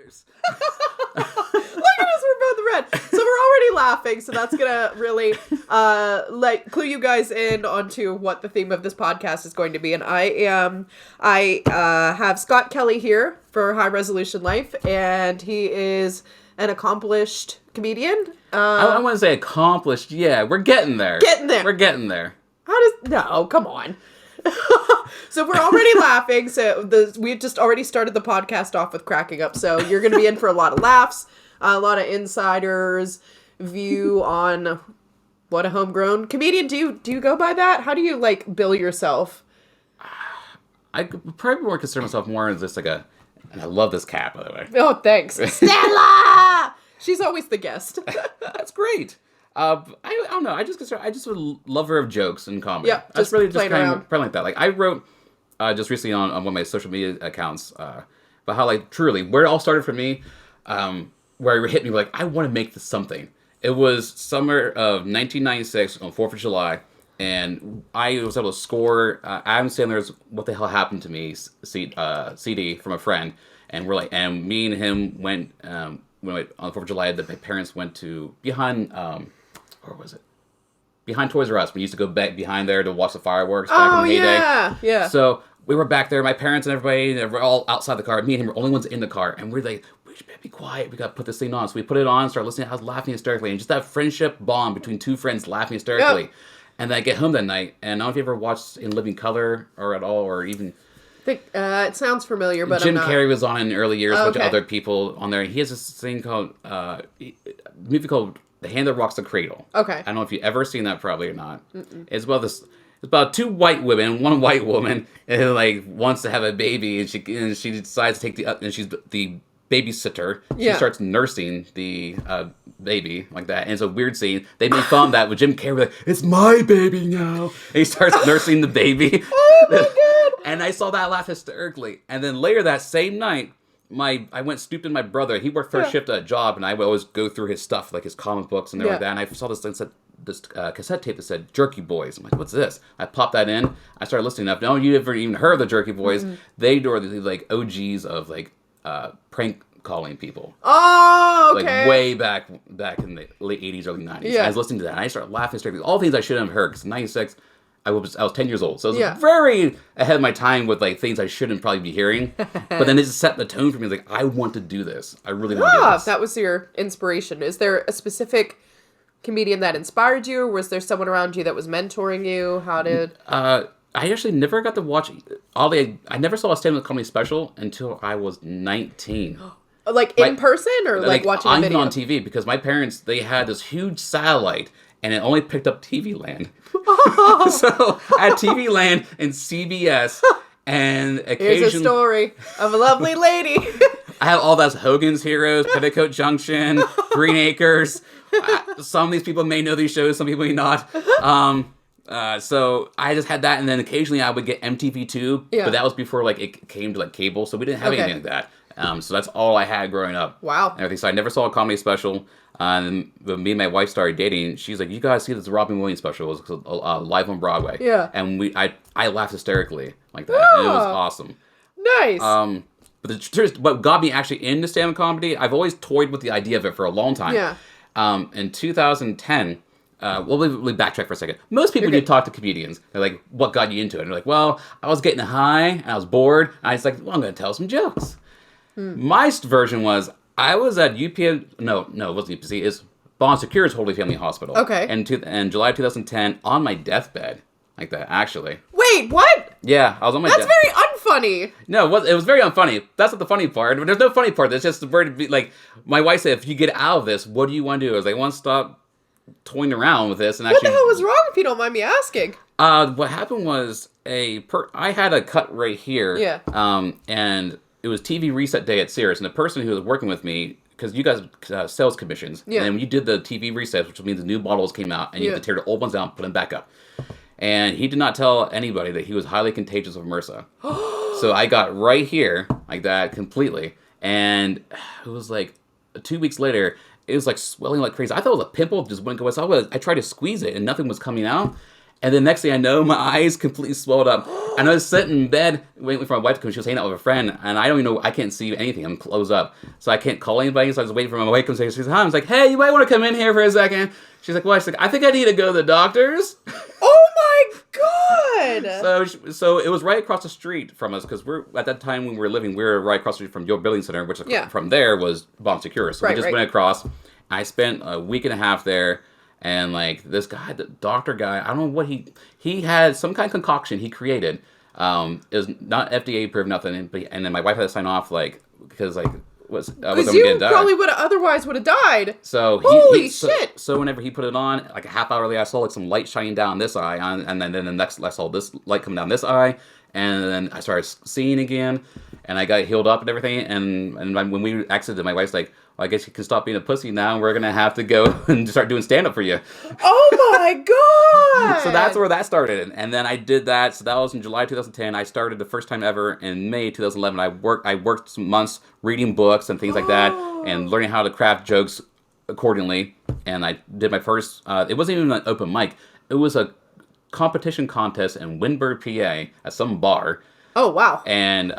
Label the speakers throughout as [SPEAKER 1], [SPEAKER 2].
[SPEAKER 1] lives.
[SPEAKER 2] Look at us, we're both red. So we're already laughing, so that's gonna really clue you guys in onto what the theme of this podcast is going to be. And I have Scott Kelley here for High Resolution Life, and he is an accomplished comedian.
[SPEAKER 1] I want to say accomplished. Yeah, we're getting there. We're getting there.
[SPEAKER 2] No, come on. So we're already laughing. So we just already started the podcast off with cracking up. So you're going to be in for a lot of laughs, a lot of insiders' view on what a homegrown comedian. Do you go by that? How do you bill yourself?
[SPEAKER 1] I could probably more consider myself more as just and I love this cat, by the way.
[SPEAKER 2] Oh, thanks, Stella. She's always the guest.
[SPEAKER 1] That's great. I don't know. I just a lover of jokes and comedy.
[SPEAKER 2] Yeah,
[SPEAKER 1] that's really just kind
[SPEAKER 2] around.
[SPEAKER 1] of like that. I wrote just recently on one of my social media accounts about how truly where it all started for me, where it hit me I want to make this something. It was summer of 1996 on 4th of July, and I was able to score Adam Sandler's "What the Hell Happened to Me" CD from a friend, and and me and him went on the 4th of July. My parents went to behind. Where was it? Behind Toys R Us. We used to go back behind there to watch the fireworks back in the heyday.
[SPEAKER 2] Yeah.
[SPEAKER 1] So we were back there, my parents and everybody, they were all outside the car. Me and him were the only ones in the car. And we're we should be quiet. We got to put this thing on. So we put it on, started listening. I was laughing hysterically. And just that friendship bond between two friends laughing hysterically. Yep. And then I get home that night. And I don't know if you ever watched In Living Color or at all, or even...
[SPEAKER 2] it sounds familiar, but
[SPEAKER 1] Jim
[SPEAKER 2] I'm not...
[SPEAKER 1] Carrey was on in the early years, a bunch of other people on there. And he has this thing called... movie called... The Hand That Rocks the Cradle.
[SPEAKER 2] Okay.
[SPEAKER 1] I don't know if you've ever seen that, probably or not. Mm-mm. It's about two white women. One white woman wants to have a baby, and she decides to take and she's the babysitter. She starts nursing the baby like that, and it's a weird scene. They made fun of that with Jim Carrey. It's my baby now, and he starts nursing the baby.
[SPEAKER 2] Oh my god!
[SPEAKER 1] And I saw that laugh hysterically. And then later that same night, I went snooped in my brother. He worked first shift at a job, and I would always go through his stuff, his comic books and everything like that. And I saw this cassette tape that said Jerky Boys. I'm like, what's this? I popped that in. I started listening up. No, you ever even heard of the Jerky Boys? Mm-hmm. They were the OGs of prank calling people.
[SPEAKER 2] Oh, okay.
[SPEAKER 1] Way back in the late 80s, early 90s. Yeah. I was listening to that, and I started laughing straight. All things I shouldn't have heard, because in 96, I was 10 years old. So I was very ahead of my time with things I shouldn't probably be hearing. But then it just set the tone for me. I want to do this. I really want to do this.
[SPEAKER 2] That was your inspiration. Is there a specific comedian that inspired you? Or was there someone around you that was mentoring you? How did...
[SPEAKER 1] I actually never got to watch... I never saw a stand-up comedy special until I was 19.
[SPEAKER 2] In person or watching a video?
[SPEAKER 1] On TV, because my parents, they had this huge satellite, and it only picked up TV Land. So I had TV Land and CBS, and occasionally...
[SPEAKER 2] Here's a story of a lovely lady.
[SPEAKER 1] I have all those Hogan's Heroes, Petticoat Junction, Green Acres. Some of these people may know these shows, some people may not. So I just had that, and then occasionally I would get MTV2, but that was before it came to cable, so we didn't have anything like that. So that's all I had growing up.
[SPEAKER 2] Wow.
[SPEAKER 1] And everything. So I never saw a comedy special. And when me and my wife started dating, she's like, "You guys see this Robin Williams special? It was live on Broadway."
[SPEAKER 2] Yeah.
[SPEAKER 1] And I laughed hysterically like that. And it was awesome.
[SPEAKER 2] Nice.
[SPEAKER 1] But the truth, what got me actually into stand-up comedy, I've always toyed with the idea of it for a long time.
[SPEAKER 2] Yeah.
[SPEAKER 1] In 2010, we'll backtrack for a second. Most people, when you talk to comedians, they're like, "What got you into it?" And they're like, "Well, I was getting high and I was bored." And I was like, "Well, I'm going to tell some jokes." My version was, I was at UPN, no, it wasn't UPC, it's Bon Secours Holy Family Hospital.
[SPEAKER 2] Okay.
[SPEAKER 1] In July 2010, on my deathbed, like that, actually.
[SPEAKER 2] Wait, what?
[SPEAKER 1] Yeah, I was on my
[SPEAKER 2] deathbed. That's very unfunny.
[SPEAKER 1] No, it was very unfunny. That's not the funny part. There's no funny part. It's just the word, my wife said, if you get out of this, what do you want to do? I was like, I want to stop toying around with this. And
[SPEAKER 2] what the hell was wrong, if you don't mind me asking?
[SPEAKER 1] What happened was, I had a cut right here.
[SPEAKER 2] Yeah.
[SPEAKER 1] And it was TV reset day at Sears, and the person who was working with me, because you guys sales commissions, and when you did the TV resets, which means the new bottles came out, and you had to tear the old ones out and put them back up. And he did not tell anybody that he was highly contagious of MRSA. So I got right here, like that, completely. And it was 2 weeks later, it was swelling like crazy. I thought it was a pimple, just wouldn't go away. So I tried to squeeze it, and nothing was coming out. And the next thing I know, my eyes completely swelled up. And I was sitting in bed waiting for my wife to come. She was hanging out with a friend, and I don't even know. I can't see anything. I'm closed up, so I can't call anybody. So I was waiting for my wife to come. She's hi. I was like, "Hey, you might want to come in here for a second." She's like, "What?" She's like, "I think I need to go to the doctor's."
[SPEAKER 2] Oh my god!
[SPEAKER 1] So it was right across the street from us because we're at that time when we were living, we were right across the street from your building center, which from there was bomb secure. So we just went across. I spent a week and a half there. And like this guy, the doctor guy, I don't know what he had some kind of concoction he created. It was not FDA approved, nothing. And then my wife had to sign off because
[SPEAKER 2] you probably would have otherwise would have died.
[SPEAKER 1] So
[SPEAKER 2] holy shit!
[SPEAKER 1] So whenever he put it on, like a half hour later, I saw like some light shining down this eye, and then the next I saw this light come down this eye, and then I started seeing again, and I got healed up and everything. And when we exited, my wife's like, well, I guess you can stop being a pussy now. We're gonna have to go and start doing stand up for you.
[SPEAKER 2] Oh my god!
[SPEAKER 1] So that's where that started, and then I did that. So that was in July 2010. I started the first time ever in May 2011. I worked some months reading books and things like that, and learning how to craft jokes accordingly. And I did my first. It wasn't even an open mic. It was a competition contest in Windburg, PA, at some bar.
[SPEAKER 2] Oh wow!
[SPEAKER 1] And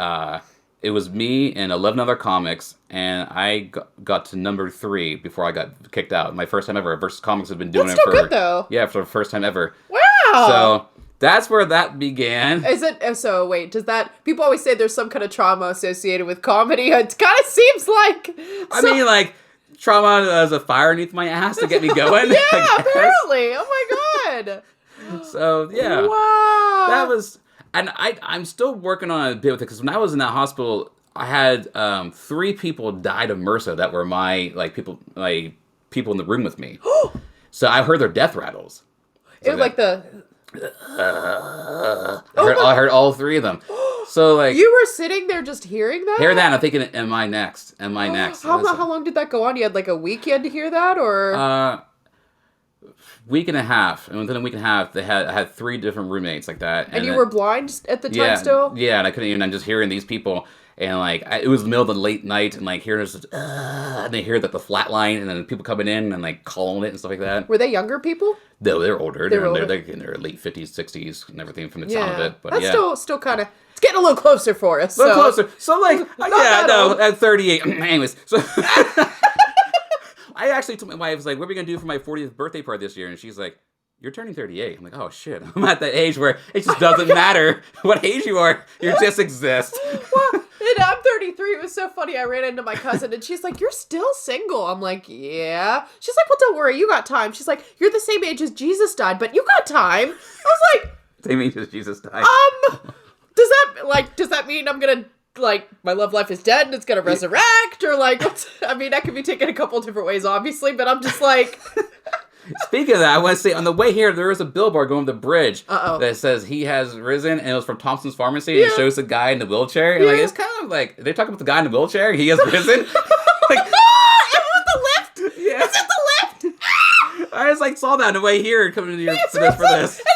[SPEAKER 1] it was me and 11 other comics, and I got to number 3 before I got kicked out. My first time ever. Versus Comics have been doing
[SPEAKER 2] That's
[SPEAKER 1] it
[SPEAKER 2] still good, though.
[SPEAKER 1] Yeah, for the first time ever.
[SPEAKER 2] Wow.
[SPEAKER 1] So that's where that began.
[SPEAKER 2] Is it? So wait, does that? People always say there's some kind of trauma associated with comedy. It kind of seems like.
[SPEAKER 1] I mean, like trauma as a fire underneath my ass to get me going.
[SPEAKER 2] Yeah, apparently. Oh my god.
[SPEAKER 1] So yeah.
[SPEAKER 2] Wow.
[SPEAKER 1] That was. And I'm still working on a bit with it because when I was in that hospital, I had 3 people died of MRSA that were my people in the room with me. So I heard their death rattles.
[SPEAKER 2] So it was like the.
[SPEAKER 1] I heard all 3 of them. So like
[SPEAKER 2] you were sitting there just hearing that.
[SPEAKER 1] Hear that? And I'm thinking, am I next? Am I next?
[SPEAKER 2] How long did that go on? You had like a week you had to hear that, or?
[SPEAKER 1] Week and a half, and within a week and a half, I had 3 different roommates like that.
[SPEAKER 2] And you were blind at the time still?
[SPEAKER 1] Yeah, and I couldn't even. I'm just hearing these people, and it was the middle of the late night, and like hearing this, and they hear that the flat line, and then people coming in and like calling it and stuff like that.
[SPEAKER 2] Were they younger people?
[SPEAKER 1] No, they're older. They're in their late 50s, 60s, and everything from the sound of it. But
[SPEAKER 2] that's still kind of. It's getting a little closer for us.
[SPEAKER 1] A little closer. So like, at 38. Anyways, so. I actually told my wife, I was like, what are we going to do for my 40th birthday party this year? And she's like, you're turning 38. I'm like, oh, shit. I'm at that age where it just doesn't matter what age you are. You just exist.
[SPEAKER 2] Well, and I'm 33. It was so funny. I ran into my cousin, and she's like, you're still single. I'm like, yeah. She's like, well, don't worry. You got time. She's like, you're the same age as Jesus died, but you got time. I was like...
[SPEAKER 1] Same age as Jesus died.
[SPEAKER 2] Does that mean I'm going to... my love life is dead and it's gonna resurrect, or I mean, that could be taken a couple different ways, obviously, but I'm just like...
[SPEAKER 1] Speaking of that, I want to say, on the way here, there is a billboard going over the bridge that says he has risen, and it was from Thompson's Pharmacy, and it shows the guy in the wheelchair, and it's kind of like, they're talking about the guy in the wheelchair, he has risen.
[SPEAKER 2] It was the lift!
[SPEAKER 1] Yeah.
[SPEAKER 2] Is it the lift?
[SPEAKER 1] I just saw that on the way here, coming to your for this.
[SPEAKER 2] And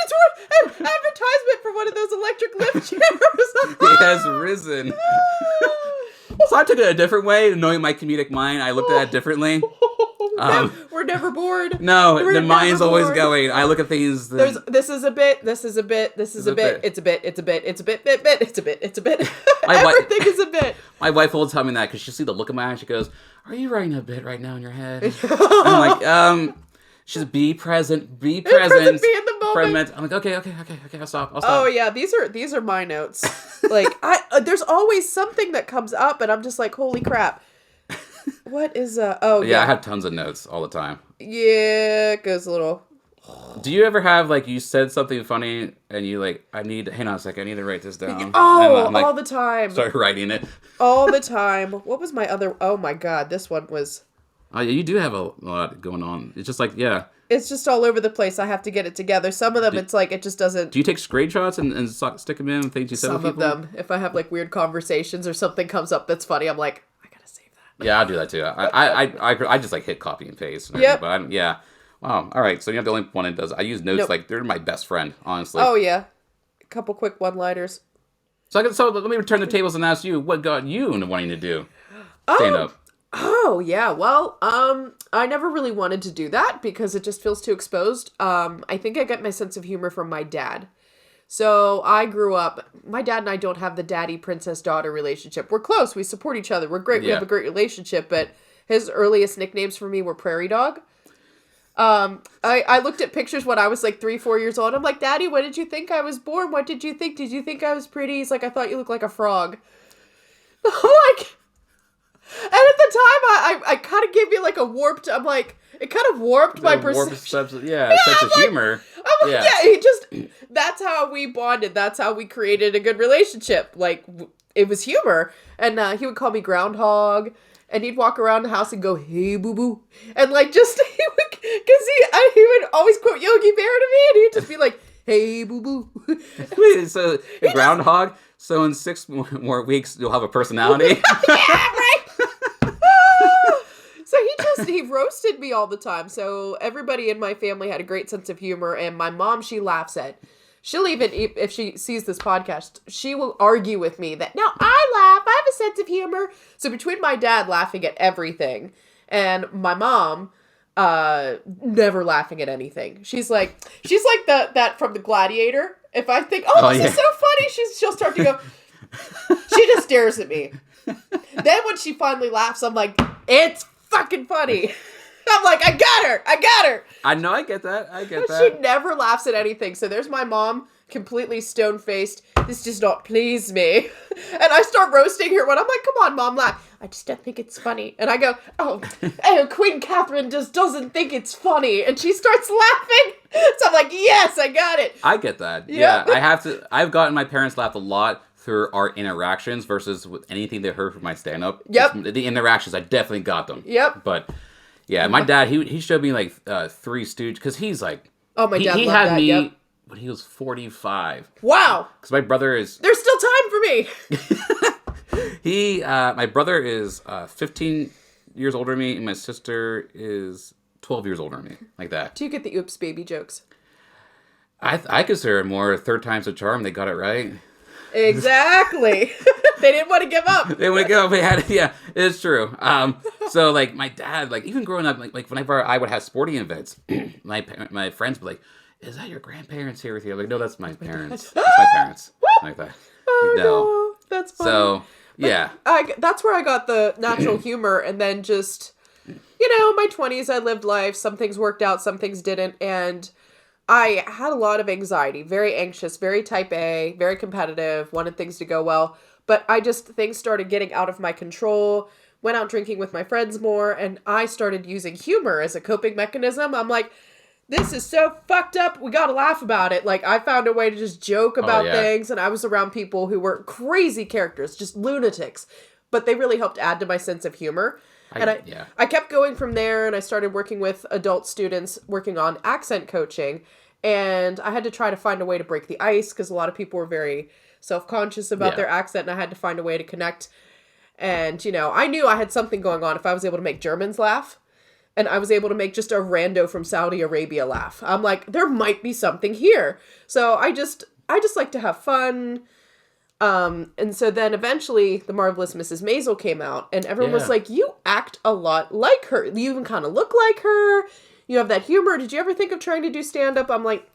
[SPEAKER 2] it's an advertisement for one of those electric lift chairs.
[SPEAKER 1] He has risen. So I took it a different way, knowing my comedic mind. I looked at it differently.
[SPEAKER 2] We're never bored.
[SPEAKER 1] No, the mind's always going. I look at things.
[SPEAKER 2] This is a bit. This is a bit. This is a bit. It's a bit. It's a bit. It's a bit. It's a bit. It's a bit. Everything is a bit.
[SPEAKER 1] My wife will tell me that because she see the look in my eye. She goes, "Are you writing a bit right now in your head?" I'm like, she's be present. Be present.
[SPEAKER 2] Be in the moment.
[SPEAKER 1] I'm like, okay. I'll stop.
[SPEAKER 2] Oh yeah, these are my notes. There's always something that comes up, and I'm just like, holy crap. What is
[SPEAKER 1] yeah, I have tons of notes all the time.
[SPEAKER 2] Yeah, it goes a little.
[SPEAKER 1] Do you ever have you said something funny and you hang on a second, I need to write this down.
[SPEAKER 2] Oh, all the time.
[SPEAKER 1] Start writing it.
[SPEAKER 2] All the time. What was my other? Oh my god, this one was.
[SPEAKER 1] Oh, you do have a lot going on. It's just yeah.
[SPEAKER 2] It's just all over the place. I have to get it together. Some of them, it's it just doesn't.
[SPEAKER 1] Do you take screenshots and stick them in things you said with people?
[SPEAKER 2] Some of them. If I have weird conversations or something comes up that's funny, I'm like, I gotta save that.
[SPEAKER 1] Yeah, I do that too. I just hit copy and paste. And
[SPEAKER 2] yep.
[SPEAKER 1] But yeah. Wow. All right. So you're not the only one that does. I use notes they're my best friend, honestly.
[SPEAKER 2] Oh yeah, a couple quick one-liners.
[SPEAKER 1] So let me return the tables and ask you, what got you into wanting to do stand up?
[SPEAKER 2] Oh, yeah. Well, I never really wanted to do that because it just feels too exposed. I think I get my sense of humor from my dad. So I grew up, my dad and I don't have the daddy princess daughter relationship. We're close. We support each other. We're great. We have
[SPEAKER 1] Yeah.
[SPEAKER 2] a great relationship, but his earliest nicknames for me were Prairie Dog. I looked at pictures when I was like 3, 4 years old. I'm like, Daddy, what did you think I was born? What did you think? Did you think I was pretty? He's like, I thought you looked like a frog. I'm like, and at the time, I kind of gave me like a warped, I'm like, it kind of warped my perception.
[SPEAKER 1] Sense of humor.
[SPEAKER 2] I'm like, yeah, he just, that's how we bonded. That's how we created a good relationship. Like, it was humor. And he would call me Groundhog. And he'd walk around the house and go, hey, boo-boo. And, like, just, he would, because he would always quote Yogi Bear to me. And he'd just be like, hey, boo-boo.
[SPEAKER 1] So, groundhog. So in 6 more weeks, you'll have a personality.
[SPEAKER 2] Yeah, right? So he roasted me all the time. So everybody in my family had a great sense of humor. And my mom, she laughs at. She'll even, if she sees this podcast, she will argue with me that, no, I laugh. I have a sense of humor. So between my dad laughing at everything and my mom never laughing at anything. She's like that from The Gladiator. If I think, this is so funny, she'll start to go, she just stares at me. Then when she finally laughs, I'm like, it's fucking funny. I'm like, I got her.
[SPEAKER 1] I know, I get that.
[SPEAKER 2] She never laughs at anything. So there's my mom, completely stone-faced. This does not please me. And I start roasting her when I'm like, come on, Mom, laugh. I just don't think it's funny. And I go, oh, Queen Catherine just doesn't think it's funny. And she starts laughing. So I'm like, yes, I got it.
[SPEAKER 1] I get that.
[SPEAKER 2] Yep.
[SPEAKER 1] Yeah, I've gotten my parents laugh a lot through our interactions versus with anything they heard from my stand-up.
[SPEAKER 2] Yep.
[SPEAKER 1] The interactions, I definitely got them.
[SPEAKER 2] Yep.
[SPEAKER 1] But... yeah, my dad, he showed me like Three Stooges, because he's like...
[SPEAKER 2] oh, my dad
[SPEAKER 1] he
[SPEAKER 2] loved
[SPEAKER 1] had
[SPEAKER 2] that,
[SPEAKER 1] me
[SPEAKER 2] yep.
[SPEAKER 1] when he was 45.
[SPEAKER 2] Wow.
[SPEAKER 1] Because my brother is...
[SPEAKER 2] there's still time for me.
[SPEAKER 1] my brother is 15 years older than me, and my sister is 12 years older than me. Like that.
[SPEAKER 2] Do you get the oops baby jokes?
[SPEAKER 1] I consider it more third time's a charm. They got it right.
[SPEAKER 2] Exactly. They didn't want to give up.
[SPEAKER 1] They would go. Yeah, it's true. So like my dad, like even growing up, like whenever I would have sporting events, my friends would be like, "Is that your grandparents here with you?" I'm like, "No, that's my parents. That's my parents." Like that.
[SPEAKER 2] Oh,
[SPEAKER 1] No.
[SPEAKER 2] no. That's funny.
[SPEAKER 1] So yeah,
[SPEAKER 2] that's where I got the natural humor, and then just, my 20s, I lived life. Some things worked out, some things didn't, and I had a lot of anxiety, very anxious, very type A, very competitive, wanted things to go well. But things started getting out of my control, went out drinking with my friends more, and I started using humor as a coping mechanism. I'm like, this is so fucked up, we gotta laugh about it. Like, I found a way to just joke about things, and I was around people who were crazy characters, just lunatics. But they really helped add to my sense of humor. I kept going from there, and I started working with adult students, working on accent coaching. And I had to try to find a way to break the ice because a lot of people were very self-conscious about their accent, and I had to find a way to connect. And, I knew I had something going on if I was able to make Germans laugh, and I was able to make just a rando from Saudi Arabia laugh. I'm like, there might be something here. So I just like to have fun. And so then eventually The Marvelous Mrs. Maisel came out, and everyone was like, you act a lot like her. You even kind of look like her. You have that humor. Did you ever think of trying to do stand-up? I'm like,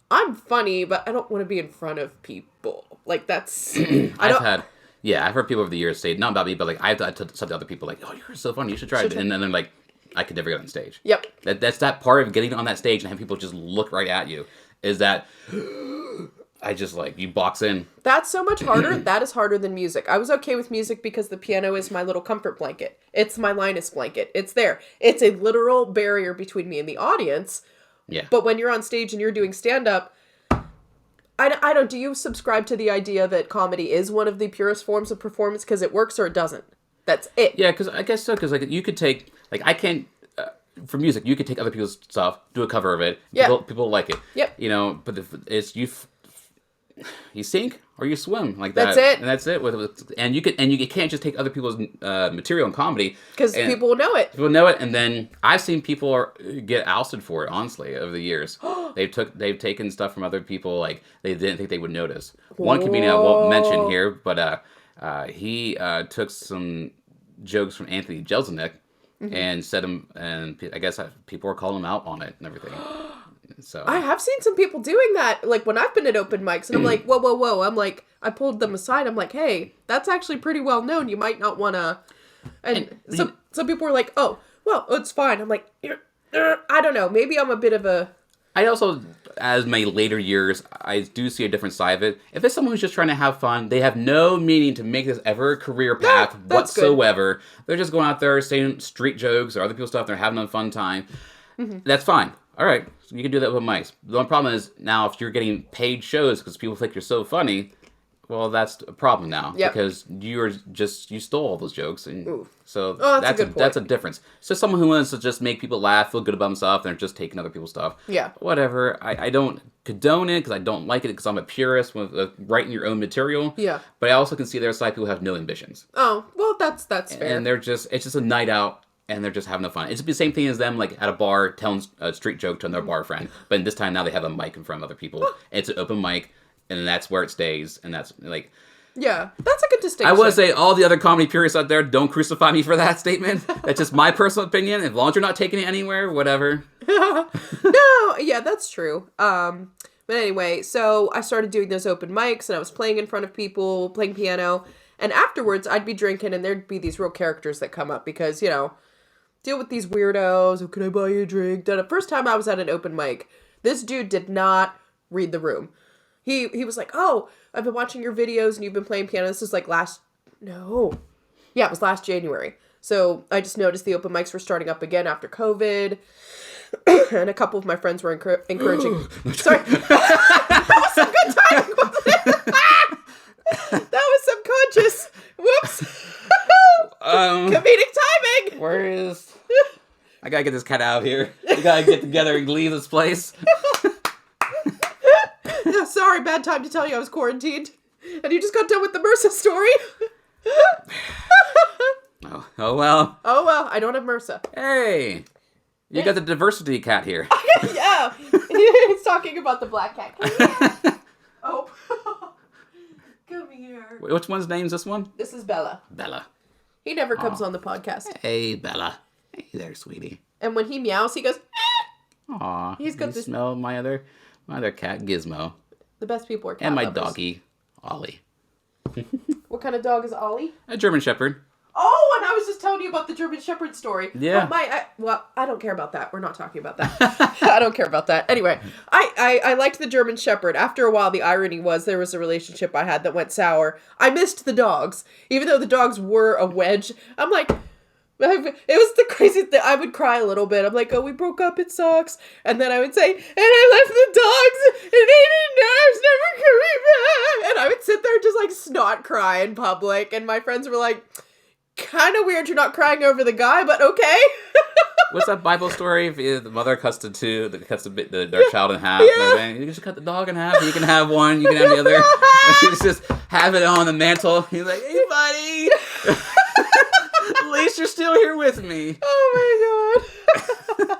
[SPEAKER 2] I'm funny, but I don't want to be in front of people. Like, that's... I've
[SPEAKER 1] heard people over the years say, not about me, but like, I've said to other people, like, oh, you're so funny, you should try it. And then they're like, I could never get on stage.
[SPEAKER 2] Yep.
[SPEAKER 1] That's that part of getting on that stage and having people just look right at you, is that... I just you box in.
[SPEAKER 2] That's so much harder. That is harder than music. I was okay with music because the piano is my little comfort blanket. It's my Linus blanket. It's there. It's a literal barrier between me and the audience.
[SPEAKER 1] Yeah.
[SPEAKER 2] But when you're on stage and you're doing stand-up, I don't, do you subscribe to the idea that comedy is one of the purest forms of performance because it works or it doesn't? That's it.
[SPEAKER 1] Yeah, because I guess so, because you could take, I can't, for music, you could take other people's stuff, do a cover of it, people like it.
[SPEAKER 2] Yep.
[SPEAKER 1] But it's you sink or you swim like that.
[SPEAKER 2] That's it.
[SPEAKER 1] And that's it. And you can't just take other people's material in comedy
[SPEAKER 2] because people will know it.
[SPEAKER 1] People know it, and then I've seen people get ousted for it. Honestly, over the years, they've taken stuff from other people they didn't think they would notice. One comedian I won't mention here, but he took some jokes from Anthony Jeselnik and said them, and I guess people were calling him out on it and everything. So
[SPEAKER 2] I have seen some people doing that, like when I've been at open mics, and I'm like, whoa, whoa, whoa. I'm like, I pulled them aside. I'm like, hey, that's actually pretty well known. You might not want to. And some people were like, oh, well, it's fine. I'm like, I don't know. Maybe I'm a bit of a...
[SPEAKER 1] I also, as my later years, I do see a different side of it. If it's someone who's just trying to have fun, they have no meaning to make this ever a career path whatsoever. Good. They're just going out there saying street jokes or other people's stuff. They're having a fun time. That's fine. All right. So you can do that with mics. The only problem is now if you're getting paid shows because people think you're so funny, well, that's a problem now because you stole all those jokes, and so that's a difference. So someone who wants to just make people laugh, feel good about themselves, and they're just taking other people's stuff. Yeah, whatever. I don't condone it because I don't like it because I'm a purist with writing your own material. Yeah, but I also can see there are side people who have no ambitions.
[SPEAKER 2] Oh, well, that's fair.
[SPEAKER 1] And it's just a night out. And they're just having a fun. It's the same thing as them, like, at a bar telling a street joke to their bar friend. But this time now they have a mic in front of other people. It's an open mic, and that's where it stays. And that's, like...
[SPEAKER 2] Yeah, that's a good distinction.
[SPEAKER 1] I want to say all the other comedy purists out there, don't crucify me for that statement. That's just my personal opinion. As long as you're not taking it anywhere, whatever.
[SPEAKER 2] No, yeah, that's true. But anyway, so I started doing those open mics, and I was playing in front of people, playing piano. And afterwards, I'd be drinking, and there'd be these real characters that come up because, deal with these weirdos. Oh, can I buy you a drink? The first time I was at an open mic, this dude did not read the room. He was like, oh, I've been watching your videos and you've been playing piano. This is like it was last January. So I just noticed the open mics were starting up again after COVID. And a couple of my friends were encouraging. Sorry. That was some good timing, wasn't it? That was subconscious. Whoops. Comedic timing.
[SPEAKER 1] Where is... I gotta get this cat out of here. We gotta get together and leave this place.
[SPEAKER 2] Yeah, sorry, bad time to tell you I was quarantined. And you just got done with the MRSA story.
[SPEAKER 1] Oh well.
[SPEAKER 2] Oh well, I don't have MRSA.
[SPEAKER 1] Hey. You got the diversity cat here.
[SPEAKER 2] Yeah. He's talking about the black cat. Oh. Come here.
[SPEAKER 1] Which one's name's this one?
[SPEAKER 2] This is Bella.
[SPEAKER 1] Bella.
[SPEAKER 2] He never comes on the podcast.
[SPEAKER 1] Hey, Bella. Hey there, sweetie.
[SPEAKER 2] And when he meows, he goes,
[SPEAKER 1] aw. He's got this... smell my other cat, Gizmo.
[SPEAKER 2] The best people are cat
[SPEAKER 1] and my
[SPEAKER 2] lovers.
[SPEAKER 1] Doggy, Ollie.
[SPEAKER 2] What kind of dog is Ollie?
[SPEAKER 1] A German Shepherd.
[SPEAKER 2] Oh, and I was just telling you about the German Shepherd story.
[SPEAKER 1] Yeah.
[SPEAKER 2] I don't care about that. We're not talking about that. I don't care about that. Anyway, I liked the German Shepherd. After a while, the irony was there was a relationship I had that went sour. I missed the dogs. Even though the dogs were a wedge, I'm like... It was the craziest thing. I would cry a little bit. I'm like, oh, we broke up. It sucks. And then I would say, and I left the dogs, and they didn't know I was never coming back. And I would sit there and just like snot cry in public. And my friends were like, kind of weird you're not crying over the guy, but okay.
[SPEAKER 1] What's that Bible story? If the mother cuts their child in half and everything. You can just cut the dog in half. You can have one. You can have the other. Just have it on the mantle. He's like, hey, buddy. At least you're still here with me.
[SPEAKER 2] Oh my god.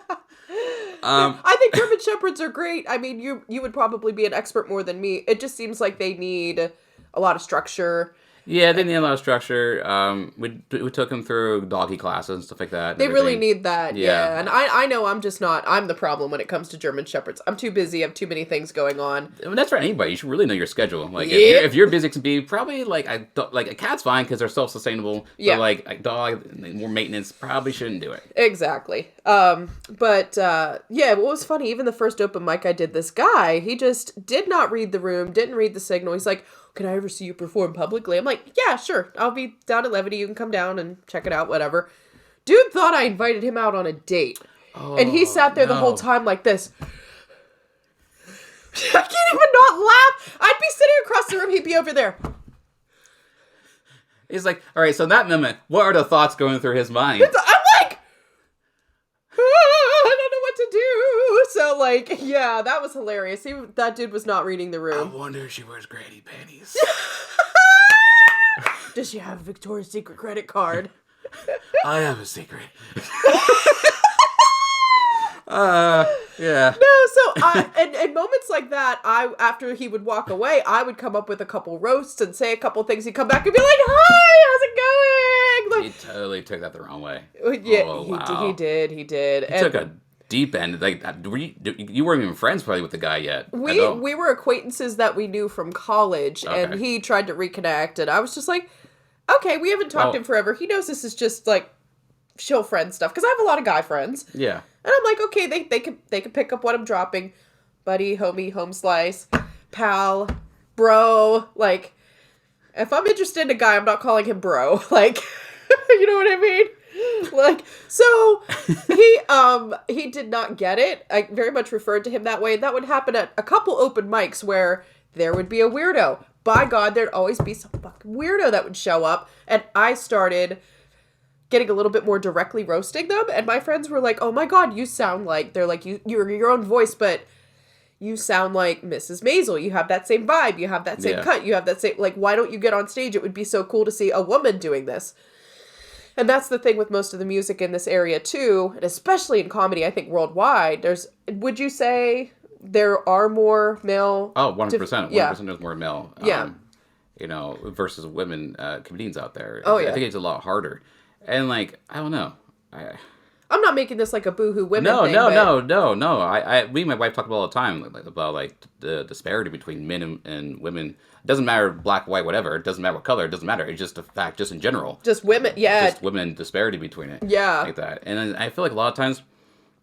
[SPEAKER 2] I think German Shepherds are great. I mean, you would probably be an expert more than me. It just seems like they need a lot of structure.
[SPEAKER 1] Yeah, they need a lot of structure. We took them through doggy classes and stuff like that.
[SPEAKER 2] They really need that, yeah. And I know I'm the problem when it comes to German Shepherds. I'm too busy, I have too many things going on.
[SPEAKER 1] I mean, that's for anybody. You should really know your schedule. Like, if you're busy, it can be probably, like a cat's fine because they're self-sustainable. Yeah. But, like, a dog, more maintenance, probably shouldn't do it.
[SPEAKER 2] Exactly. What was funny, even the first open mic I did, this guy, he just did not read the room, didn't read the signal. He's like, can I ever see you perform publicly? I'm like, yeah, sure. I'll be down at Levity. You can come down and check it out, whatever. Dude thought I invited him out on a date. Oh, and he sat there the whole time like this. I can't even not laugh. I'd be sitting across the room. He'd be over there.
[SPEAKER 1] He's like, all right, so in that moment, what are the thoughts going through his mind?
[SPEAKER 2] I'm like, I don't know what to do. So, like, yeah, that was hilarious. That dude was not reading the room.
[SPEAKER 1] I wonder if she wears granny panties.
[SPEAKER 2] Does she have a Victoria's Secret credit card?
[SPEAKER 1] I have a secret. Yeah.
[SPEAKER 2] No, so in moments like that, after he would walk away, I would come up with a couple roasts and say a couple things. He'd come back and be like, "Hi, how's it going?
[SPEAKER 1] He totally took that the wrong way.
[SPEAKER 2] Yeah,
[SPEAKER 1] Oh, wow.
[SPEAKER 2] he did. He did.
[SPEAKER 1] He took a deep end. Like, you weren't even friends probably with the guy yet.
[SPEAKER 2] We were acquaintances that we knew from college, and he tried to reconnect, and I was just like, okay, we haven't talked in forever. He knows this is just like chill friend stuff because I have a lot of guy friends.
[SPEAKER 1] Yeah.
[SPEAKER 2] And I'm like, okay, they can pick up what I'm dropping, buddy, homie, home slice, pal, bro. Like, if I'm interested in a guy, I'm not calling him bro. Like, you know what I mean? Like, so he did not get it. I very much referred to him that way. And that would happen at a couple open mics where there would be a weirdo. By God, there'd always be some fucking weirdo that would show up. And I started getting a little bit more directly roasting them. And my friends were like, oh my God, you sound like, they're like, you're your own voice, but you sound like Mrs. Maisel. You have that same vibe. You have that same cut. You have that same, like, why don't you get on stage? It would be so cool to see a woman doing this. And that's the thing with most of the music in this area too, and especially in comedy, I think worldwide, would you say there are more male?
[SPEAKER 1] Oh, 100%. 100% is more male.
[SPEAKER 2] Yeah.
[SPEAKER 1] Versus women comedians out there.
[SPEAKER 2] Oh, yeah.
[SPEAKER 1] I think it's a lot harder. And, like, I don't know.
[SPEAKER 2] I'm not making this like a boohoo women thing.
[SPEAKER 1] No. Me and my wife talk about all the time about the disparity between men and women. It doesn't matter black, white, whatever. It doesn't matter what color. It doesn't matter. It's just a fact, just in general.
[SPEAKER 2] Just women, yeah.
[SPEAKER 1] Just women disparity between it.
[SPEAKER 2] Yeah.
[SPEAKER 1] Like that. And then I feel like a lot of times,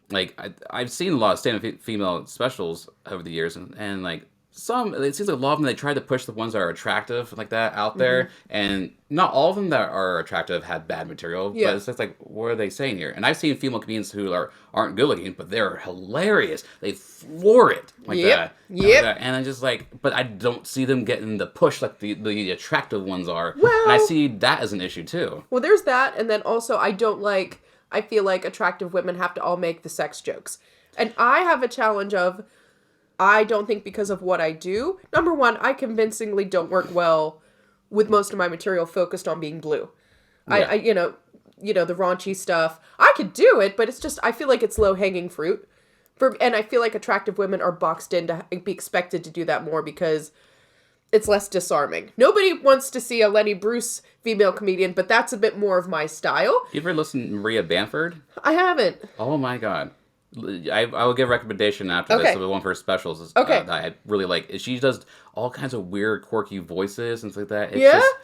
[SPEAKER 1] like, I've seen a lot of stand-up female specials over the years, and like, it seems like a lot of them, they try to push the ones that are attractive like that out there, and not all of them that are attractive have bad material, but it's just like, what are they saying here? And I've seen female comedians who aren't good looking, but they're hilarious. They floor it like that.
[SPEAKER 2] Yep.
[SPEAKER 1] Like that. And I just like, but I don't see them getting the push like the attractive ones are.
[SPEAKER 2] Well,
[SPEAKER 1] and I see that as an issue too.
[SPEAKER 2] Well, there's that, and then also I feel like attractive women have to all make the sex jokes. And I have a challenge of, I don't think because of what I do. Number one, I convincingly don't work well with most of my material focused on being blue. Yeah. I the raunchy stuff. I could do it, but it's just, I feel like it's low-hanging fruit. And I feel like attractive women are boxed in to be expected to do that more because it's less disarming. Nobody wants to see a Lenny Bruce female comedian, but that's a bit more of my style.
[SPEAKER 1] You ever listen to Maria Bamford?
[SPEAKER 2] I haven't.
[SPEAKER 1] Oh my God. I will give a recommendation after this of one of her specials that I really like. She does all kinds of weird, quirky voices and stuff like that.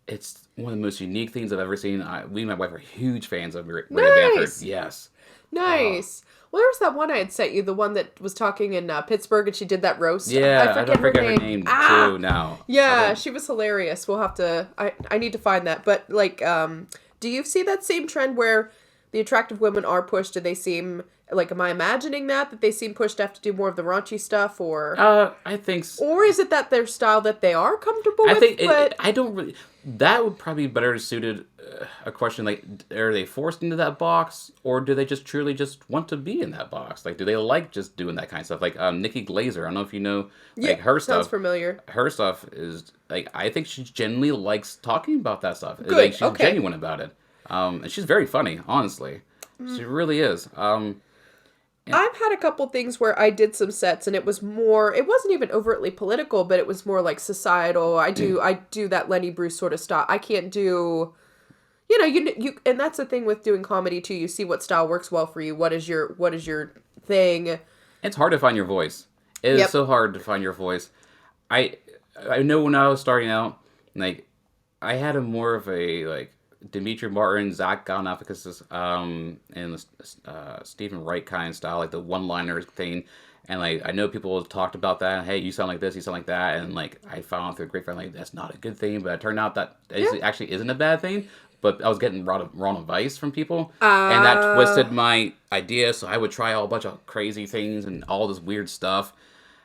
[SPEAKER 1] It's one of the most unique things I've ever seen. We and my wife are huge fans of Maria Bamford. Yes.
[SPEAKER 2] Nice. Well, there was that one I had sent you, the one that was talking in Pittsburgh, and she did that roast.
[SPEAKER 1] Yeah, I don't forget her name too now.
[SPEAKER 2] Yeah, she was hilarious. We'll have to, I need to find that. But, like, do you see that same trend where the attractive women are pushed? Do they seem, like, am I imagining that they seem pushed to have to do more of the raunchy stuff, or?
[SPEAKER 1] I think so.
[SPEAKER 2] Or is it that their style that they are comfortable with?
[SPEAKER 1] I think, I don't really, that would probably be better suited a question like, are they forced into that box, or do they just truly just want to be in that box? Like, do they like just doing that kind of stuff? Like, Nikki Glazer, I don't know if you know, like, her stuff.
[SPEAKER 2] Sounds familiar.
[SPEAKER 1] Her stuff is, like, I think she genuinely likes talking about that stuff.
[SPEAKER 2] Good,
[SPEAKER 1] like, she's genuine about it. And she's very funny, honestly. She really is.
[SPEAKER 2] I've had a couple things where I did some sets and it wasn't even overtly political, but it was more like societal. I do that Lenny Bruce sort of style. I can't do, you and that's the thing with doing comedy too. You see what style works well for you. What is your thing? It's
[SPEAKER 1] hard to find your voice. It is so hard to find your voice. I know when I was starting out, like, I had more of a, like, Dimitri Martin, Zach Galifianakis, and Stephen Wright kind of style, like the one-liner thing. And, like, I know people have talked about that. Hey, you sound like this, you sound like that. And, like, I found out through a grapevine, like, that's not a good thing. But it turned out that it actually isn't a bad thing. But I was getting wrong advice from people. And that twisted my idea. So I would try a bunch of crazy things and all this weird stuff.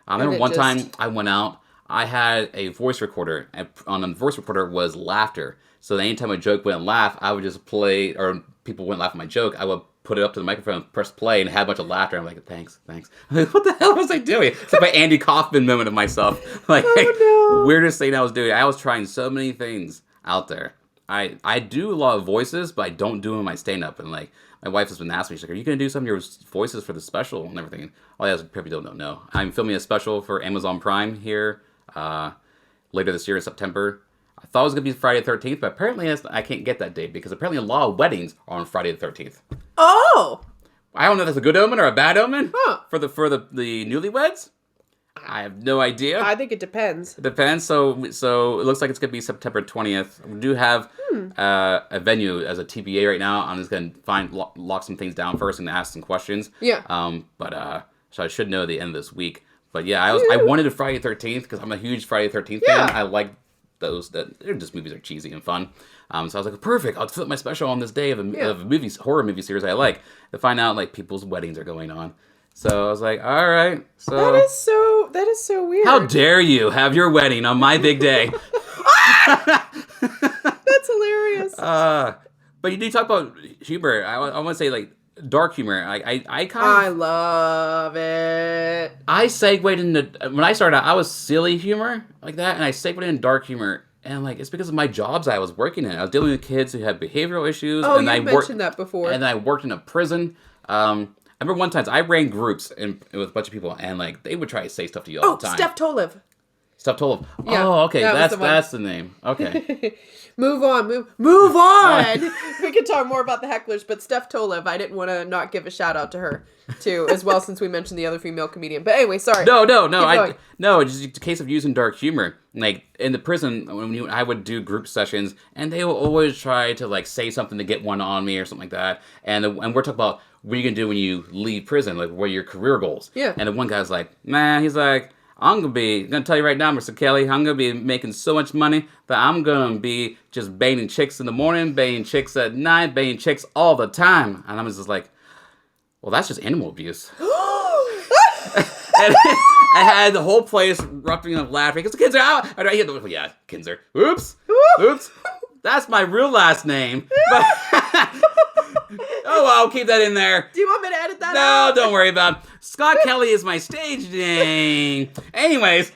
[SPEAKER 1] I remember one time I went out, I had a voice recorder. And on the voice recorder was laughter. So anytime a joke wouldn't laugh, I would just play, or people wouldn't laugh at my joke, I would put it up to the microphone, press play, and have a bunch of laughter. I'm like, thanks. I'm like, what the hell was I doing? It's like my Andy Kaufman moment of myself. Like, weirdest thing I was doing. I was trying so many things out there. I do a lot of voices, but I don't do them in my stand-up. And, like, my wife has been asking me, she's like, are you going to do some of your voices for the special and everything? All you guys probably don't know. I'm filming a special for Amazon Prime here later this year in September. I thought it was going to be Friday the 13th, but apparently I can't get that date because apparently a lot of weddings are on Friday the 13th.
[SPEAKER 2] Oh!
[SPEAKER 1] I don't know if that's a good omen or a bad omen
[SPEAKER 2] Huh.
[SPEAKER 1] for the newlyweds. I have no idea.
[SPEAKER 2] I think it depends.
[SPEAKER 1] It depends. So it looks like it's going to be September 20th. We do have a venue as a TBA right now. I'm just going to lock some things down first and ask some questions.
[SPEAKER 2] Yeah.
[SPEAKER 1] So I should know at the end of this week. But yeah, I wanted a Friday 13th because I'm a huge Friday 13th fan. I like those they're just movies are cheesy and fun. So I was like, perfect. I'll flip my special on this day of a horror movie series I like to find out like people's weddings are going on. So I was like, all right. So
[SPEAKER 2] that is so weird.
[SPEAKER 1] how dare you have your wedding on my big day?
[SPEAKER 2] That's hilarious.
[SPEAKER 1] But you do talk about humor. I want to say like dark humor.
[SPEAKER 2] I love it.
[SPEAKER 1] I segued into when I started out. I was silly humor like that, and I segued into dark humor. And like it's because of my jobs I was working in. I was dealing with kids who had behavioral issues.
[SPEAKER 2] Oh,
[SPEAKER 1] and
[SPEAKER 2] you mentioned that before.
[SPEAKER 1] And then I worked in a prison. I remember one time I ran groups with a bunch of people, and like they would try to say stuff to you all the time.
[SPEAKER 2] Steph Tolev.
[SPEAKER 1] Steph Tolev.
[SPEAKER 2] Yeah,
[SPEAKER 1] oh, okay,
[SPEAKER 2] that's
[SPEAKER 1] the name. Okay.
[SPEAKER 2] Move on. We can talk more about the hecklers, but Steph Tolev, I didn't want to not give a shout out to her too, as well, since we mentioned the other female comedian. But anyway, sorry.
[SPEAKER 1] No. It's just a case of using dark humor. Like in the prison, I would do group sessions, and they will always try to like say something to get one on me or something like that. And we're talking about what are you gonna do when you leave prison? Like, what are your career goals?
[SPEAKER 2] Yeah.
[SPEAKER 1] And the one guy's like, man, he's like, I'm gonna tell you right now, Mr. Kelley, I'm gonna be making so much money that I'm gonna be just banging chicks in the morning, banging chicks at night, banging chicks all the time. And I was just like, well, that's just animal abuse. And I had the whole place erupting of laughing because the kids are out. And I hear the yeah, Kinzer. Oops. That's my real last name. But oh, I'll keep that in there.
[SPEAKER 2] Do you want me to edit that
[SPEAKER 1] No,
[SPEAKER 2] out?
[SPEAKER 1] don't worry about it. Scott Kelley is my stage name. Anyways.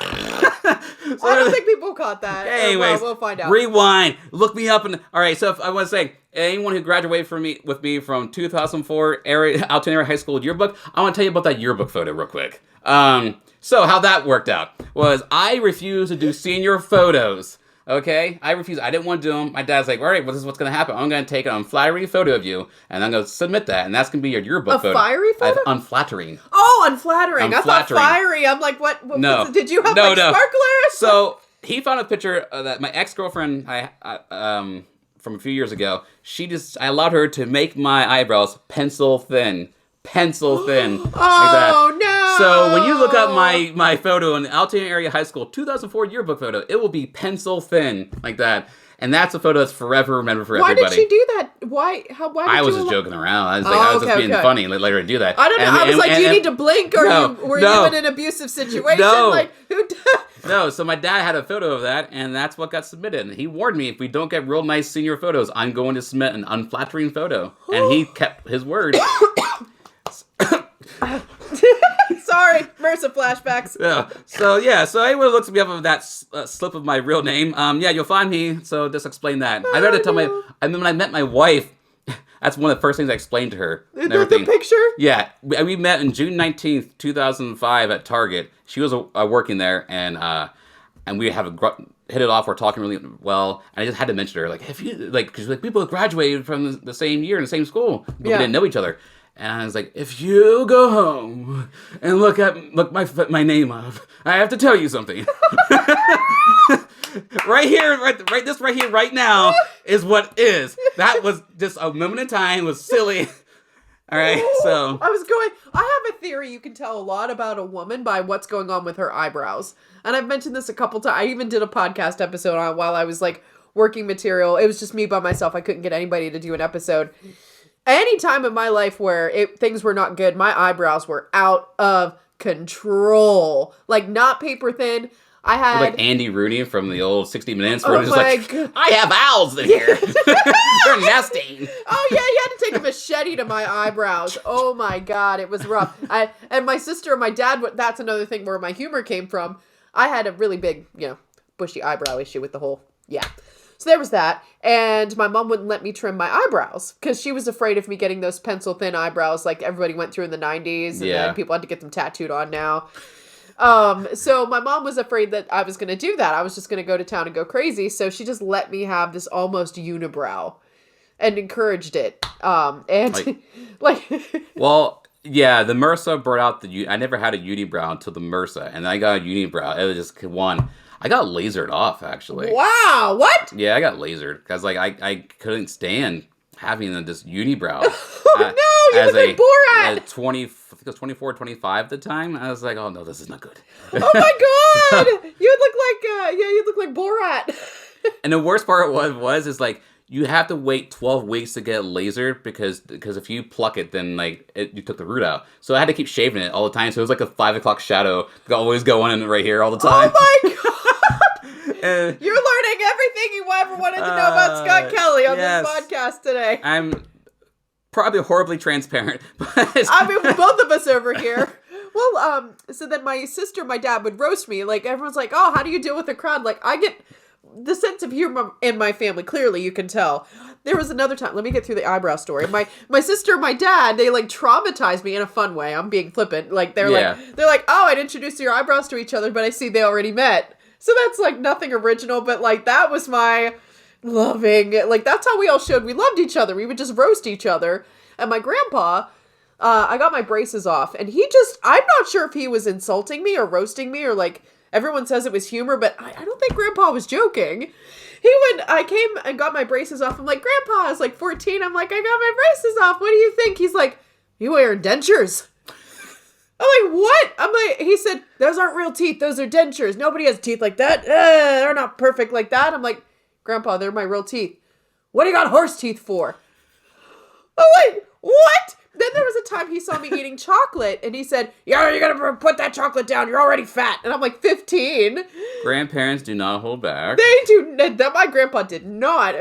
[SPEAKER 2] I don't think people caught that.
[SPEAKER 1] Anyways,
[SPEAKER 2] we'll find out.
[SPEAKER 1] Rewind. Look me up. All right, so if I want to say, anyone who graduated with me from 2004 Altoona Area High School yearbook, I want to tell you about that yearbook photo real quick. So how that worked out was I refused to do senior photos. Okay, I refused. I didn't want to do them. My dad's like, all right, well, this is what's going to happen. I'm going to take an unflattering photo of you, and I'm going to submit that, and that's going to be your yearbook photo.
[SPEAKER 2] A fiery photo?
[SPEAKER 1] Unflattering.
[SPEAKER 2] Oh, unflattering. I thought fiery. I'm like, what
[SPEAKER 1] no.
[SPEAKER 2] Did you have sparklers?
[SPEAKER 1] So he found a picture that my ex-girlfriend from a few years ago, I allowed her to make my eyebrows pencil thin. Like that.
[SPEAKER 2] Oh, no.
[SPEAKER 1] So when you look up my photo in the Altoona Area High School 2004 yearbook photo, it will be pencil thin like that. And that's a photo that's forever remembered for everybody.
[SPEAKER 2] Why did she do that? Why did
[SPEAKER 1] I was just joking around. I was just being funny and let her do that.
[SPEAKER 2] I don't know. I was like, do you need to blink or were you in an abusive situation?
[SPEAKER 1] No.
[SPEAKER 2] Like, who
[SPEAKER 1] No, so my dad had a photo of that, and that's what got submitted. And he warned me, if we don't get real nice senior photos, I'm going to submit an unflattering photo. And he kept his word.
[SPEAKER 2] Sorry, MRSA flashbacks.
[SPEAKER 1] So anyone looks me up of that slip of my real name, you'll find me. So just explain that. I had to tell when I met my wife, that's one of the first things I explained to her. And everything.
[SPEAKER 2] The picture?
[SPEAKER 1] Yeah, we met on June 19th, 2005 at Target. She was working there, and we have hit it off. We're talking really well, and I just had to mention to her, like, if you because people graduated from the same year in the same school, but we didn't know each other. And I was like, if you go home and look my name up, I have to tell you something. right here, right now is what is. That was just a moment in time. It was silly. All right, so
[SPEAKER 2] I have a theory. You can tell a lot about a woman by what's going on with her eyebrows. And I've mentioned this a couple times. I even did a podcast episode on it while I was like working material. It was just me by myself. I couldn't get anybody to do an episode. Any time in my life where things were not good, my eyebrows were out of control. Like, not paper thin. I had...
[SPEAKER 1] Like Andy Rooney from the old 60 Minutes where just
[SPEAKER 2] God.
[SPEAKER 1] I have owls in here. They're nesting.
[SPEAKER 2] Oh, yeah, he had to take a machete to my eyebrows. Oh, my God, it was rough. And my sister and my dad, that's another thing where my humor came from. I had a really big, bushy eyebrow issue with the whole, So there was that, and my mom wouldn't let me trim my eyebrows because she was afraid of me getting those pencil thin eyebrows like everybody went through in the 90s, and then people had to get them tattooed on now. So my mom was afraid that I was going to do that. I was just going to go to town and go crazy. So she just let me have this almost unibrow and encouraged it. And
[SPEAKER 1] Like,
[SPEAKER 2] like,
[SPEAKER 1] well, yeah, the MRSA brought out I never had a unibrow until the MRSA, and I got a unibrow. It was just one. I got lasered off, actually.
[SPEAKER 2] wow, what?
[SPEAKER 1] Yeah, I got lasered because like I couldn't stand having this unibrow.
[SPEAKER 2] Oh no, you
[SPEAKER 1] as
[SPEAKER 2] look like Borat.
[SPEAKER 1] a 20, I think it was 24, 25 at the time. I was like, oh no, this is not good.
[SPEAKER 2] Oh my god, you look like you look like Borat.
[SPEAKER 1] And the worst part is like you have to wait 12 weeks to get lasered because if you pluck it, then like you took the root out. So I had to keep shaving it all the time. So it was like a 5 o'clock shadow always going in right here all the time.
[SPEAKER 2] Oh my god. You're learning everything you ever wanted to know about Scott Kelley on this podcast today.
[SPEAKER 1] I'm probably horribly transparent, but
[SPEAKER 2] I mean, both of us over here. Well, so then my sister, my dad would roast me. Like, everyone's like, oh, how do you deal with the crowd? Like, I get the sense of humor in my family. Clearly, you can tell. There was another time. Let me get through the eyebrow story. My sister, my dad, they like traumatized me in a fun way. I'm being flippant. Like, they're like, oh, I'd introduce your eyebrows to each other, but I see they already met. So that's like nothing original, but like that was my loving. Like, that's how we all showed we loved each other. We would just roast each other. And my grandpa, I got my braces off, and I'm not sure if he was insulting me or roasting me or like, everyone says it was humor, but I don't think Grandpa was joking. I came and got my braces off. I'm like, Grandpa is like 14. I'm like, I got my braces off. What do you think? He's like, you wear dentures. I'm like, what? I'm like, he said, those aren't real teeth. Those are dentures. Nobody has teeth like that. They're not perfect like that. I'm like, Grandpa, they're my real teeth. What do you got horse teeth for? I'm like, what? Then there was a time he saw me eating chocolate, and he said, yeah, you're going to put that chocolate down. You're already fat. And I'm like, 15.
[SPEAKER 1] Grandparents do not hold back.
[SPEAKER 2] They do. My grandpa did not.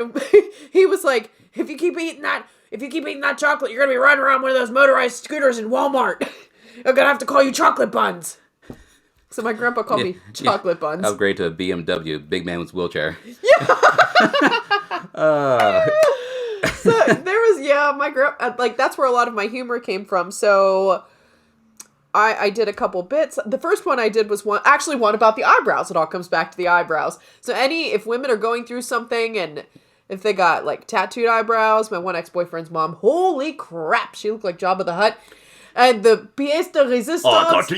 [SPEAKER 2] He was like, if you keep eating that chocolate, you're going to be riding around one of those motorized scooters in Walmart. I'm going to have to call you Chocolate Buns. So my grandpa called me Chocolate Buns.
[SPEAKER 1] Upgrade to a BMW, big man with wheelchair.
[SPEAKER 2] Yeah. So there was, my grandpa, like, that's where a lot of my humor came from. So I did a couple bits. The first one I did was one about the eyebrows. It all comes back to the eyebrows. So if women are going through something and if they got like tattooed eyebrows, my one ex-boyfriend's mom, holy crap, she looked like Jabba the Hutt. And the pièce de résistance. That was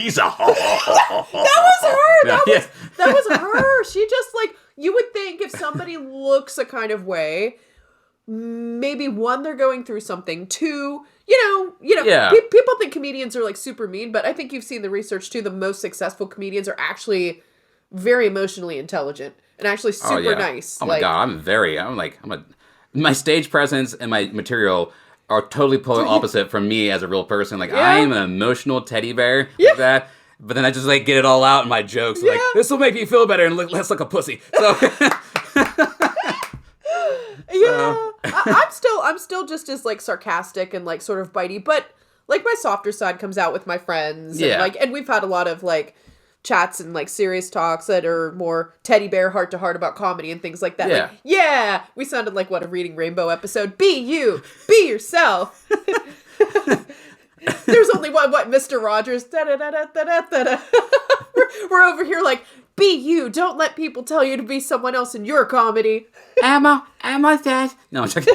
[SPEAKER 2] her. That was her. She just like, you would think if somebody looks a kind of way, maybe one, they're going through something. Two, people think comedians are like super mean, but I think you've seen the research too. The most successful comedians are actually very emotionally intelligent and actually super nice.
[SPEAKER 1] Oh my God, my stage presence and my material are totally polar opposite from me as a real person. Like, I am an emotional teddy bear like that. But then I just like get it all out in my jokes. Like, this will make me feel better and look less like a pussy. So I'm still just as like sarcastic and like sort of bitey, but like my softer side comes out with my friends. And we've had a lot of like chats and like serious talks that are more teddy bear heart to heart about comedy and things like that. We sounded like a Reading Rainbow episode. Be you, be yourself. There's only one, Mr. Rogers. We're over here like, be you. Don't let people tell you to be someone else in your comedy. Emma says. No, I'm joking.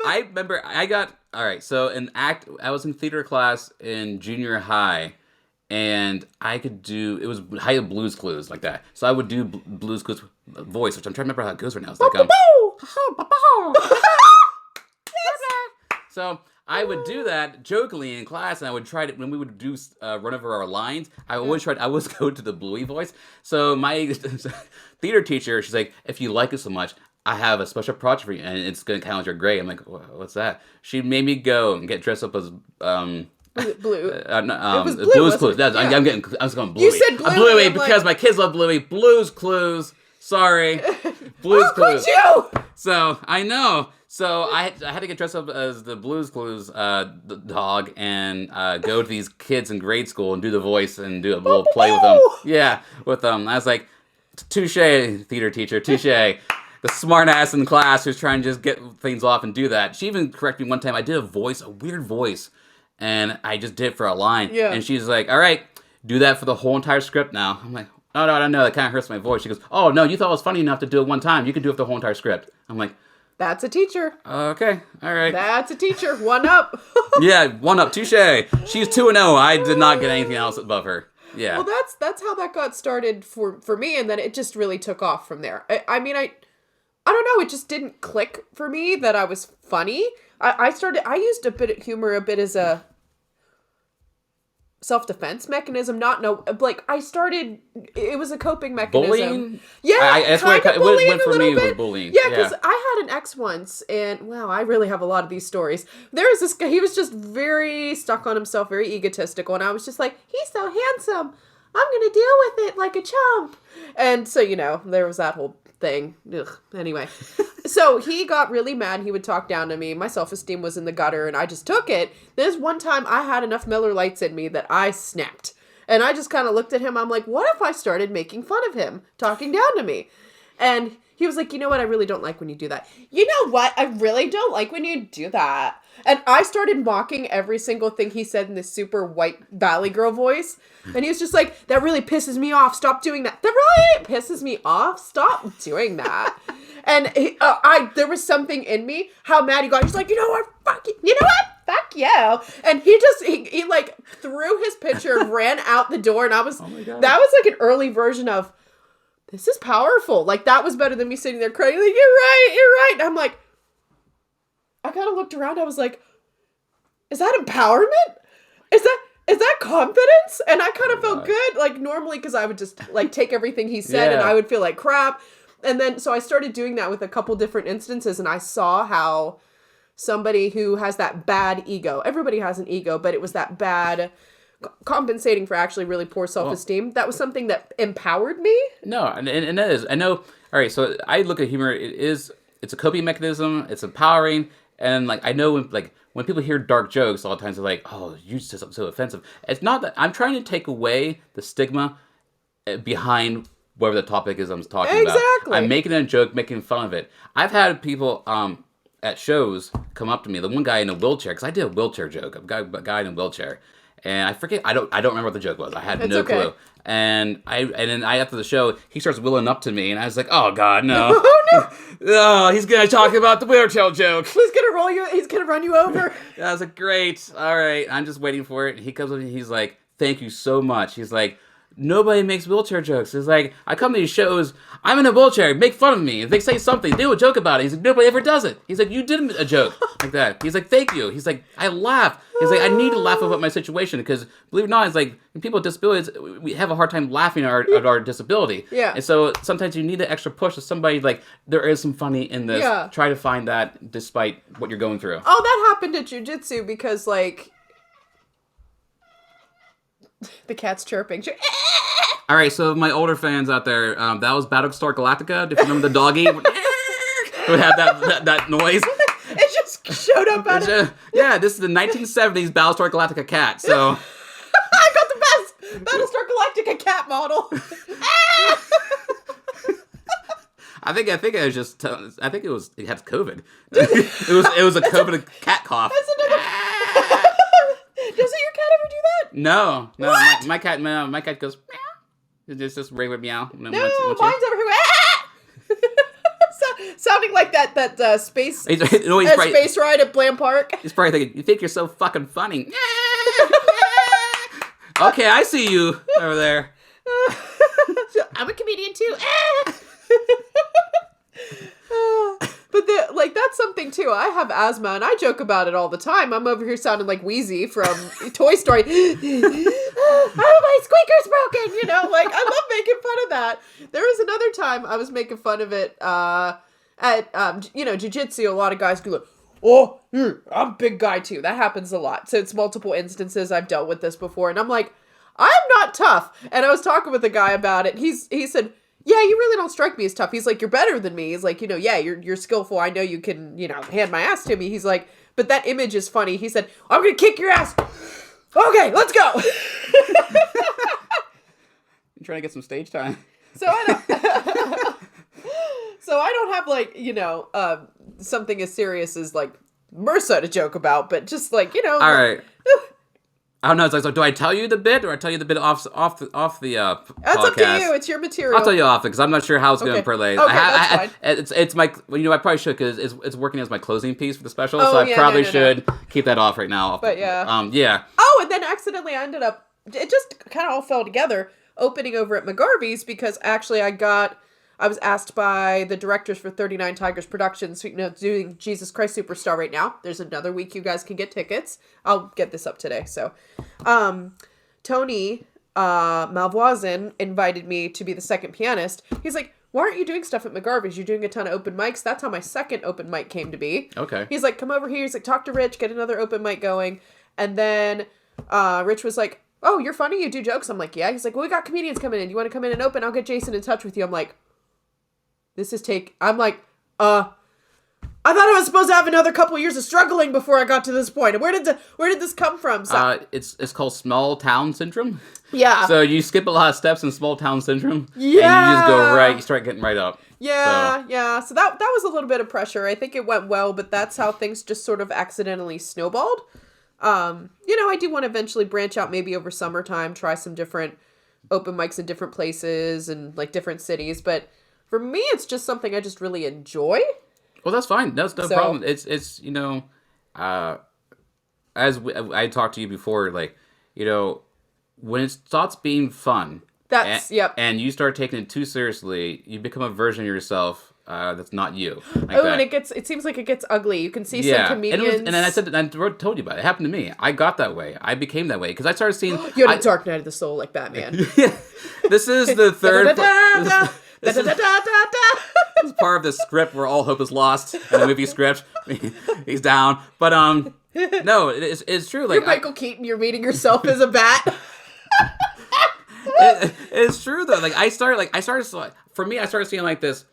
[SPEAKER 1] I remember I was in theater class in junior high, and I had Blue's Clues like that. So I would do Blue's Clues voice, which I'm trying to remember how it goes right now. It's like, so I would do that jokingly in class, and I would try to, when we would do run over our lines, I always go to the Bluey voice. So my theater teacher, she's like, if you like it so much, I have a special project for you, and it's going to count as your grade. I'm like, what's that? She made me go and get dressed up as
[SPEAKER 2] was it Blue?
[SPEAKER 1] It was Blue, Blue's Clues. I was going Bluey.
[SPEAKER 2] You said Bluey.
[SPEAKER 1] Bluey because my kids love Bluey. Blue's Clues. Sorry. Blue's Clues.
[SPEAKER 2] You?
[SPEAKER 1] So, I know. So, I had to get dressed up as the Blue's Clues the dog and go to these kids in grade school and do the voice and do a little play with them. Yeah, with them. I was like, touche, theater teacher, touche. The smart ass in class who's trying to just get things off and do that. She even corrected me one time. I did a weird voice. and I just did it for a line.
[SPEAKER 2] Yeah.
[SPEAKER 1] And she's like, all right, do that for the whole entire script now. I'm like, oh, no, I don't know. That kind of hurts my voice. She goes, oh, no, you thought it was funny enough to do it one time. You can do it for the whole entire script. I'm like,
[SPEAKER 2] That's a teacher.
[SPEAKER 1] okay, all right.
[SPEAKER 2] That's a teacher. 1 up.
[SPEAKER 1] Yeah, 1 up, touche. She's 2-0. I did not get anything else above her. Yeah.
[SPEAKER 2] Well, that's how that got started for me, and then it just really took off from there. I mean, I don't know. It just didn't click for me that I was funny. I used a bit of humor a bit as a self-defense mechanism. It was a coping mechanism.
[SPEAKER 1] Bullying?
[SPEAKER 2] Yeah,
[SPEAKER 1] That's where
[SPEAKER 2] kind of
[SPEAKER 1] it
[SPEAKER 2] bullying
[SPEAKER 1] went
[SPEAKER 2] a
[SPEAKER 1] for
[SPEAKER 2] little
[SPEAKER 1] me
[SPEAKER 2] bit.
[SPEAKER 1] with bullying.
[SPEAKER 2] Yeah, because I had an ex once, and wow, I really have a lot of these stories. There was this guy, he was just very stuck on himself, very egotistical, and I was just like, he's so handsome. I'm gonna deal with it like a chump. And so, there was that whole thing. Ugh. Anyway, so he got really mad. He would talk down to me. My self-esteem was in the gutter, and I just took it. There's one time I had enough Miller Lights in me that I snapped. And I just kind of looked at him. I'm like, what if I started making fun of him, talking down to me? And he was like, you know what? I really don't like when you do that. You know what? I really don't like when you do that. And I started mocking every single thing he said in this super white Valley Girl voice. And he was just like, that really pisses me off. Stop doing that. That really pisses me off. Stop doing that. And there was something in me, how mad he got. He's like, you know what? Fuck you. You know what? Fuck you. And he like threw his pitcher and ran out the door. And that was like an early version of, this is powerful. Like, that was better than me sitting there crying, like, you're right. And I'm like, I kind of looked around. I was like, is that empowerment? Is that confidence? And I kind of felt good. Like, normally, because I would just, like, take everything he said and I would feel like crap. And then, so I started doing that with a couple different instances, and I saw how somebody who has that bad ego, everybody has an ego, but it was that bad compensating for actually really poor self-esteem. That was something that empowered me.
[SPEAKER 1] No, and that is, I know, all right, so I look at humor, it's a coping mechanism, it's empowering, and like, I know when people hear dark jokes, a lot of times they're like, oh, you said something so offensive. It's not that, I'm trying to take away the stigma behind whatever the topic is I'm talking about.
[SPEAKER 2] Exactly.
[SPEAKER 1] I'm making a joke, making fun of it. I've had people at shows come up to me, the one guy in a wheelchair, because I did a wheelchair joke, a guy in a wheelchair. And I forget, I don't remember what the joke was. I had no clue. And then after the show, he starts wheeling up to me, and I was like, oh God, no.
[SPEAKER 2] Oh no.
[SPEAKER 1] Oh, he's gonna talk about the wheelchair joke.
[SPEAKER 2] He's gonna run you over.
[SPEAKER 1] I was like, great, all right. I'm just waiting for it. He comes up and he's like, thank you so much. He's like, nobody makes wheelchair jokes. It's like, I come to these shows, I'm in a wheelchair, make fun of me. If they say something, do a joke about it. He's like, nobody ever does it. He's like, you did a joke like that. He's like, thank you. He's like, I laugh. He's like, I need to laugh about my situation, because believe it or not, it's like, people with disabilities, we have a hard time laughing at our disability.
[SPEAKER 2] Yeah.
[SPEAKER 1] And so sometimes you need the extra push of somebody, like, there is some funny in this.
[SPEAKER 2] Yeah. Try
[SPEAKER 1] to find that despite what you're going through.
[SPEAKER 2] Oh, that happened at jiu-jitsu because, like, the cat's chirping.
[SPEAKER 1] All right, so my older fans out there, that was Battlestar Galactica. Do you remember the doggy? Who had that noise?
[SPEAKER 2] It just showed up out of...
[SPEAKER 1] Yeah, this is the 1970s Battlestar Galactica cat, so...
[SPEAKER 2] I got the best Battlestar Galactica cat model.
[SPEAKER 1] I think it was just... I think it had COVID. it was a COVID cat cough.
[SPEAKER 2] That's another... Doesn't your cat ever do that?
[SPEAKER 1] No.
[SPEAKER 2] What?
[SPEAKER 1] My cat goes... Meow. It's just regular meow.
[SPEAKER 2] No, mine's over here. Sounding like that space space ride at Bland Park.
[SPEAKER 1] He's probably thinking, you think you're so fucking funny. Okay, I see you over there.
[SPEAKER 2] I'm a comedian too. But that's something too. I have asthma and I joke about it all the time. I'm over here sounding like Wheezy from Toy Story. Oh, my squeaker's broken. I love making fun of that. There was another time I was making fun of it at jiu-jitsu. A lot of guys go like, oh, I'm a big guy too. That happens a lot. So it's multiple instances. I've dealt with this before. And I'm like, I'm not tough. And I was talking with a guy about it. He said, yeah, you really don't strike me as tough. He's like, you're better than me. He's like, yeah, you're skillful. I know you can, hand my ass to me. He's like, but that image is funny. He said, I'm going to kick your ass. Okay, let's go.
[SPEAKER 1] You trying to get some stage time?
[SPEAKER 2] So I don't have like, something as serious as like MRSA to joke about, but just like,
[SPEAKER 1] All right. I don't know. It's like, so do I tell you the bit, or I tell you the bit off the
[SPEAKER 2] That's
[SPEAKER 1] podcast?
[SPEAKER 2] up to you. It's your material.
[SPEAKER 1] I'll tell you off because I'm not sure how it's going to parlay.
[SPEAKER 2] Okay, that's fine.
[SPEAKER 1] It's my. Well, I probably should because it's working as my closing piece for the special,
[SPEAKER 2] Oh,
[SPEAKER 1] so I
[SPEAKER 2] yeah,
[SPEAKER 1] probably
[SPEAKER 2] no.
[SPEAKER 1] should keep that off right now.
[SPEAKER 2] But yeah.
[SPEAKER 1] Yeah.
[SPEAKER 2] Oh, and then accidentally I ended up. It just kind of all fell together. Opening over at McGarvey's because actually I was asked by the directors for 39 Tigers Productions, doing Jesus Christ Superstar right now. There's another week you guys can get tickets. I'll get this up today. So, Tony Malvoisin invited me to be the second pianist. He's like, why aren't you doing stuff at McGarvey's? You're doing a ton of open mics. That's how my second open mic came to be.
[SPEAKER 1] Okay.
[SPEAKER 2] He's like, come over here. He's like, talk to Rich, get another open mic going. And then Rich was like, oh, you're funny? You do jokes? I'm like, yeah. He's like, well, we got comedians coming in. You want to come in and open? I'll get Jason in touch with you. I'm like, I'm like, I thought I was supposed to have another couple years of struggling before I got to this point. Where did this come from? So,
[SPEAKER 1] it's called small town syndrome.
[SPEAKER 2] yeah.
[SPEAKER 1] So you skip a lot of steps in small town syndrome.
[SPEAKER 2] Yeah.
[SPEAKER 1] And you just go right. You start getting right up.
[SPEAKER 2] Yeah, yeah. So that was a little bit of pressure. I think it went well, but that's how things just sort of accidentally snowballed. I do want to eventually branch out maybe over summertime, try some different open mics in different places and like different cities. But for me, it's just something I just really enjoy.
[SPEAKER 1] Well, that's fine. That's no problem. It's as I talked to you before, like, when it stops being fun,
[SPEAKER 2] Yep.
[SPEAKER 1] And you start taking it too seriously, you become a version of yourself that's not you. Like
[SPEAKER 2] and it seems like it gets ugly. You can see some comedians.
[SPEAKER 1] And then I told you about it. It happened to me. I got that way. I became that way because I started seeing.
[SPEAKER 2] You had a dark night of the soul like Batman.
[SPEAKER 1] This is the third. This is part of the script where all hope is lost in the movie script. He's down, but no, it's true. Like
[SPEAKER 2] you're Michael Keaton. You're meeting yourself as a bat.
[SPEAKER 1] It's true though. Like I started seeing like this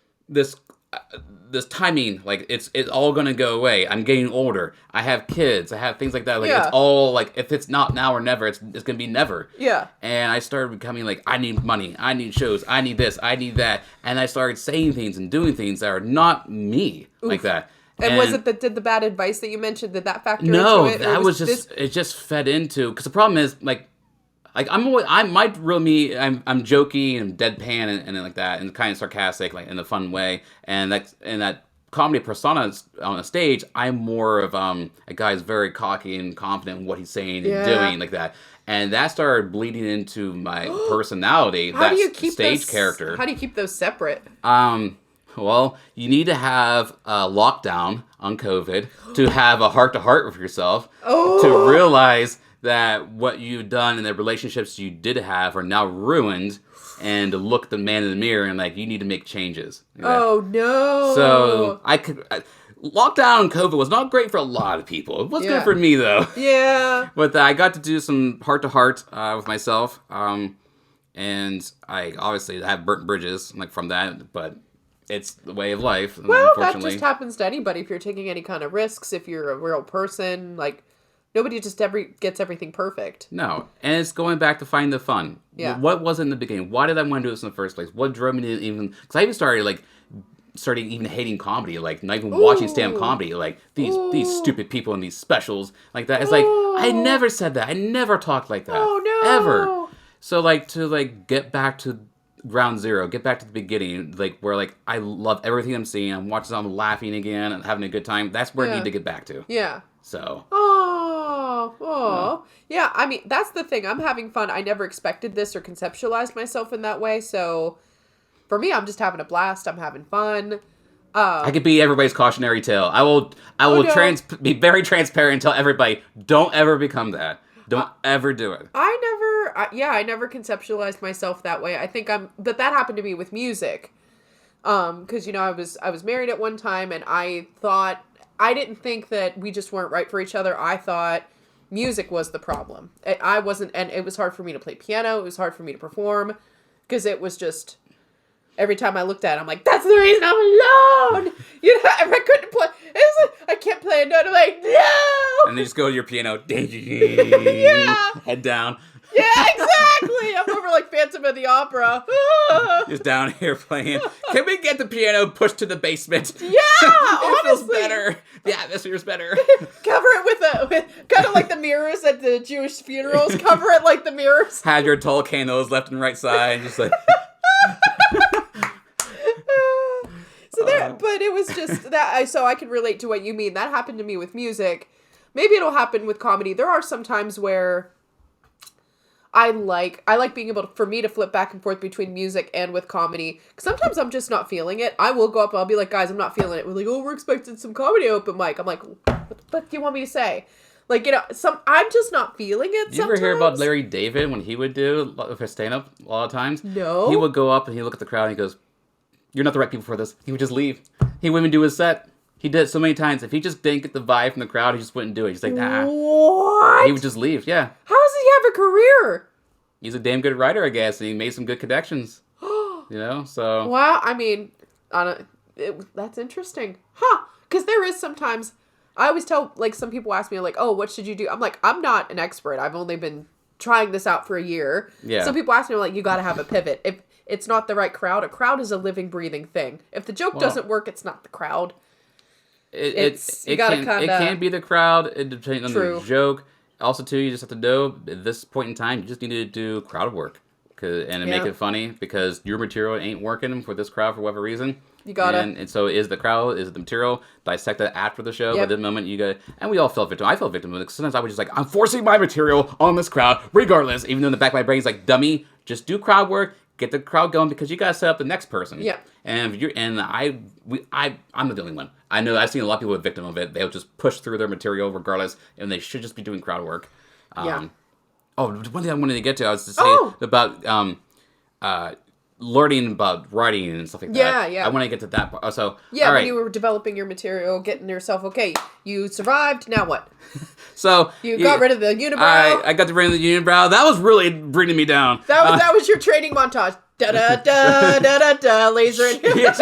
[SPEAKER 1] timing. Like it's all gonna go away. I'm getting older. I have kids. I have things like that. Like it's all like if it's not now or never, it's gonna be never.
[SPEAKER 2] Yeah.
[SPEAKER 1] And I started becoming like I need money. I need shows. I need this. I need that. And I started saying things and doing things that are not me. Oof. Like that.
[SPEAKER 2] And was it did the bad advice that you mentioned, did that factor
[SPEAKER 1] into
[SPEAKER 2] it?
[SPEAKER 1] No, that was just it just fed into because the problem is like my real me. I'm jokey and deadpan and like that, and kind of sarcastic, like in a fun way. And that comedy persona on a stage, I'm more of a guy who's very cocky and confident in what he's saying and doing, like that. And that started bleeding into my personality.
[SPEAKER 2] How do you keep
[SPEAKER 1] stage character?
[SPEAKER 2] How do you keep those separate?
[SPEAKER 1] Well, you need to have a lockdown on COVID to have a heart-to-heart with yourself to realize that what you've done and the relationships you did have are now ruined, and to look the man in the mirror and like you need to make changes.
[SPEAKER 2] Oh no!
[SPEAKER 1] So lockdown and COVID was not great for a lot of people. It was good for me though.
[SPEAKER 2] Yeah.
[SPEAKER 1] But I got to do some heart-to-heart with myself, and I obviously have burnt bridges like from that, but. It's the way of life.
[SPEAKER 2] Well, that just happens to anybody if you're taking any kind of risks, if you're a real person. Like, nobody just gets everything perfect.
[SPEAKER 1] No. And it's going back to find the fun.
[SPEAKER 2] Yeah.
[SPEAKER 1] What was it in the beginning? Why did I want to do this in the first place? What drove me to even... Because I even started even hating comedy. Like, not even watching stand-up comedy. Like, these stupid people in these specials. Like that. It's like, I never said that. I never talked like that.
[SPEAKER 2] Oh, no.
[SPEAKER 1] Ever. So, to get back to... ground zero, get back to the beginning, like where like I love everything I'm seeing. I'm watching something, laughing again and having a good time. That's where I need to get back to.
[SPEAKER 2] Yeah.
[SPEAKER 1] So.
[SPEAKER 2] Yeah. I mean, that's the thing. I'm having fun. I never expected this or conceptualized myself in that way. So, for me, I'm just having a blast. I'm having fun.
[SPEAKER 1] I could be everybody's cautionary tale. I will be very transparent and tell everybody, don't ever become that. Don't ever do it.
[SPEAKER 2] I never conceptualized myself that way. I think but that happened to me with music. Cause I was married at one time and I didn't think that we just weren't right for each other. I thought music was the problem. I wasn't, and it was hard for me to play piano. It was hard for me to perform cause it was just, every time I looked at it, I'm like, that's the reason I'm alone. If I couldn't play, I can't play a note. I'm like, no.
[SPEAKER 1] And then just go to your piano.
[SPEAKER 2] Yeah.
[SPEAKER 1] Head down.
[SPEAKER 2] Yeah, exactly. I'm over like Phantom of the Opera.
[SPEAKER 1] Just down here playing. Can we get the piano pushed to the basement?
[SPEAKER 2] Yeah,
[SPEAKER 1] it
[SPEAKER 2] honestly.
[SPEAKER 1] feels better. The atmosphere's better.
[SPEAKER 2] Jewish funerals, cover it like the mirrors.
[SPEAKER 1] Have your tall candles left and right side, just like.
[SPEAKER 2] But it was just that. So I can relate to what you mean. That happened to me with music. Maybe it'll happen with comedy. There are some times where I like being able to, for me to flip back and forth between music and with comedy. Sometimes I'm just not feeling it. I will go up and I'll be like, guys, I'm not feeling it. We're like, oh, we're expecting some comedy open mic. I'm like, what the fuck do you want me to say? Like, I'm just not feeling it.
[SPEAKER 1] Did you ever hear about Larry David when he would do his stand-up a lot of times?
[SPEAKER 2] No.
[SPEAKER 1] He would go up and he'd look at the crowd and he goes, "You're not the right people for this." He would just leave. He wouldn't even do his set. He did it so many times. If he just didn't get the vibe from the crowd, he just wouldn't do it. He's like, nah.
[SPEAKER 2] What?
[SPEAKER 1] He would just leave, yeah.
[SPEAKER 2] How does he have a career?
[SPEAKER 1] He's a damn good writer, I guess, and he made some good connections. So.
[SPEAKER 2] Wow, I mean, that's interesting. Huh. Because there is sometimes, I always tell, like, some people ask me, like, oh, what should you do? I'm like, I'm not an expert. I've only been trying this out for a year. Yeah. Some people ask me, like, you got to have a pivot. If it's not the right crowd, a crowd is a living, breathing thing. If the joke doesn't work, it's not the crowd.
[SPEAKER 1] It can be the crowd. It depends on the joke. Also, too, you just have to know at this point in time, you just need to do crowd work make it funny because your material ain't working for this crowd for whatever reason.
[SPEAKER 2] You gotta.
[SPEAKER 1] And so is the crowd, is the material, dissect that after the show. But at the moment, you gotta, and we all felt victim. I felt victim of it. Sometimes I was just like, I'm forcing my material on this crowd, regardless. Even though in the back of my brain is like, dummy, just do crowd work. Get the crowd going because you gotta set up the next person.
[SPEAKER 2] Yeah.
[SPEAKER 1] And I'm not the only one. I know I've seen a lot of people with victim of it. They'll just push through their material regardless, and they should just be doing crowd work. Oh, one thing I wanted to get to, I was to say about learning about writing and stuff like that. Yeah. I want to get to that part. So
[SPEAKER 2] when you were developing your material, getting yourself you survived. Now what?
[SPEAKER 1] So
[SPEAKER 2] you got rid of the unibrow.
[SPEAKER 1] I got rid of the unibrow. That was really bringing me down.
[SPEAKER 2] That was your training montage. Da da da da da da. Laser in here.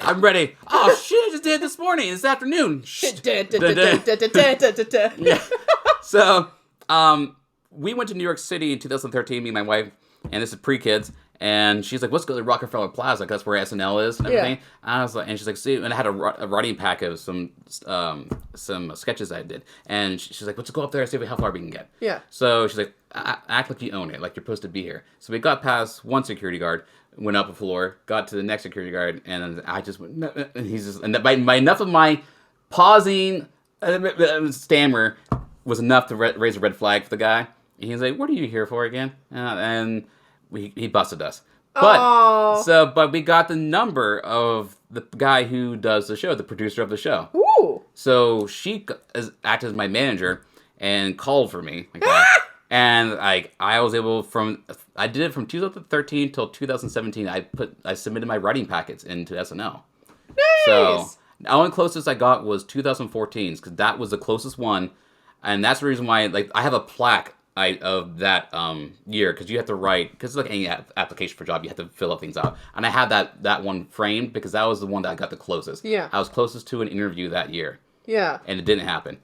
[SPEAKER 1] I'm ready. Oh shit! I just did it this morning. This afternoon. Yeah. So, we went to New York City in 2013. Me and my wife, and this is pre-kids. And she's like, "Let's go to Rockefeller Plaza, because that's where SNL is and everything." I was like, and she's like, "See," and I had a writing pack of some sketches I did, and she's like, "Let's go up there and see how far we can get." Yeah. So she's like, "Act like you own it, like you're supposed to be here." So we got past one security guard, went up a floor, got to the next security guard, and I just went, and he's just, and by enough of my pausing stammer was enough to raise a red flag for the guy. And he's like, "What are you here for again?" And he busted us. But we got the number of the guy who does the show, the producer of the show. Ooh. So she acted as my manager and called for me. And I was able I did it from 2013 till 2017. I submitted my writing packets into SNL. Nice. So the only closest I got was 2014, because that was the closest one, and that's the reason why I have a plaque of that year, because you have to write, because it's like any application for a job, you have to fill up things out, and I have that one framed because that was the one that I got the closest. Yeah, I was closest to an interview that year. Yeah, and it didn't happen.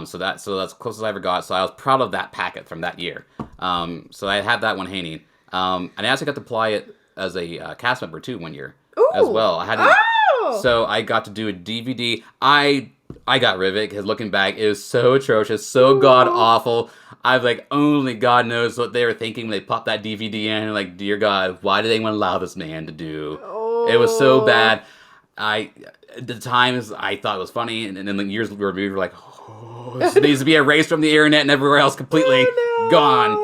[SPEAKER 1] So that's the closest I ever got. So I was proud of that packet from that year. So I had that one hanging. And I actually got to apply it as a cast member too one year as well. I had so I got to do a DVD. I got rivet because looking back, it was so atrocious, so god awful. I was like, only God knows what they were thinking when they popped that DVD in. Like, dear God, why did anyone allow this man to do? It was so bad. At the times I thought it was funny, and then years removed, we're like, this needs to be erased from the internet and everywhere else, completely gone.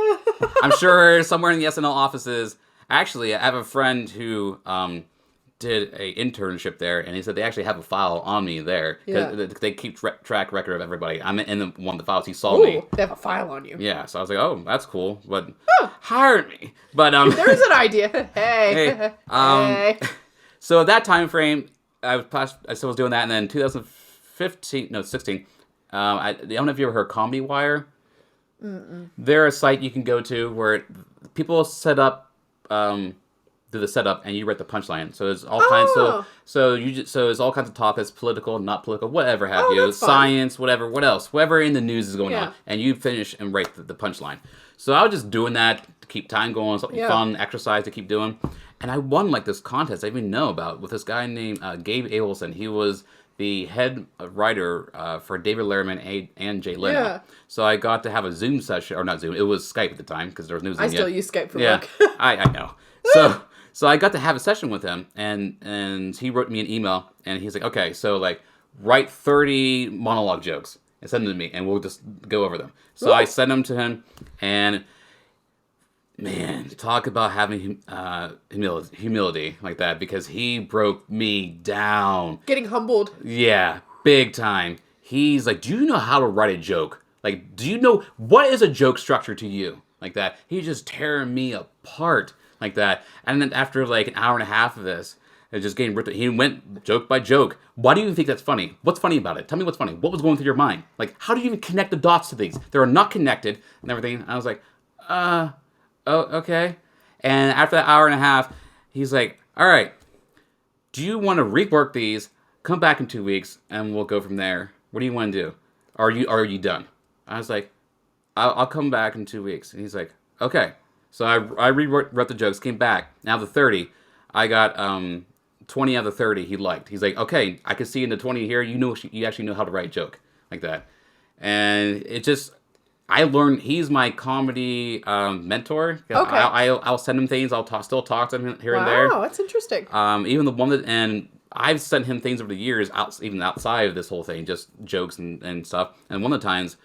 [SPEAKER 1] I'm sure somewhere in the SNL offices. Actually, I have a friend who did a internship there, and he said they actually have a file on me there because they keep track record of everybody. I'm in one of the files. He saw me.
[SPEAKER 2] They have a file on you.
[SPEAKER 1] Yeah, so I was like, oh, that's cool, but hire me. But
[SPEAKER 2] there's an idea. Hey.
[SPEAKER 1] So at that time frame, I still was doing that, and then 16. I don't know if you ever heard Comedy Wire. Mm-mm. They're a site you can go to where people set up, do the setup, and you write the punchline. So there's all kinds. So there's all kinds of topics, political, not political, whatever have you, science, whatever. What else? Whatever in the news is going on, and you finish and write the punchline. So I was just doing that to keep time going, something fun, exercise to keep doing. And I won like this contest I didn't even know about with this guy named Gabe Abelson. He was the head writer for David Letterman and Jay Leno.
[SPEAKER 2] Yeah.
[SPEAKER 1] So I got to have a Zoom session, or not Zoom, it was Skype at the time because there was no Zoom
[SPEAKER 2] I still
[SPEAKER 1] yet.
[SPEAKER 2] use Skype for
[SPEAKER 1] Yeah,
[SPEAKER 2] work.
[SPEAKER 1] I know. So I got to have a session with him, and he wrote me an email, and he's like, okay, so like write 30 monologue jokes and send them to me, and we'll just go over them. So I sent them to him, and man, talk about having humility like that, because he broke me down.
[SPEAKER 2] Getting humbled.
[SPEAKER 1] Yeah, big time. He's like, do you know how to write a joke? Like, do you know what is a joke structure to you? Like that. He's just tearing me apart like that. And then after like an hour and a half of this, it just getting ripped. He went joke by joke. Why do you think that's funny? What's funny about it? Tell me what's funny. What was going through your mind? Like, how do you even connect the dots to these? They're not connected and everything. And I was like, oh, okay. And after that hour and a half, he's like, all right, do you want to rework these? Come back in 2 weeks and we'll go from there. What do you want to do? Are you done? I was like, I'll come back in 2 weeks. And he's like, okay. So I rewrote the jokes, came back. Now the 30, I got 20 out of 30 he liked. He's like, okay, I can see in the 20 here, you actually know how to write a joke like that. And it just, I learned, he's my comedy mentor.
[SPEAKER 2] Okay.
[SPEAKER 1] I'll send him things. I'll still talk to him here and there.
[SPEAKER 2] Wow, that's interesting.
[SPEAKER 1] Even the one that, and I've sent him things over the years, even outside of this whole thing, just jokes and stuff. And one of the times,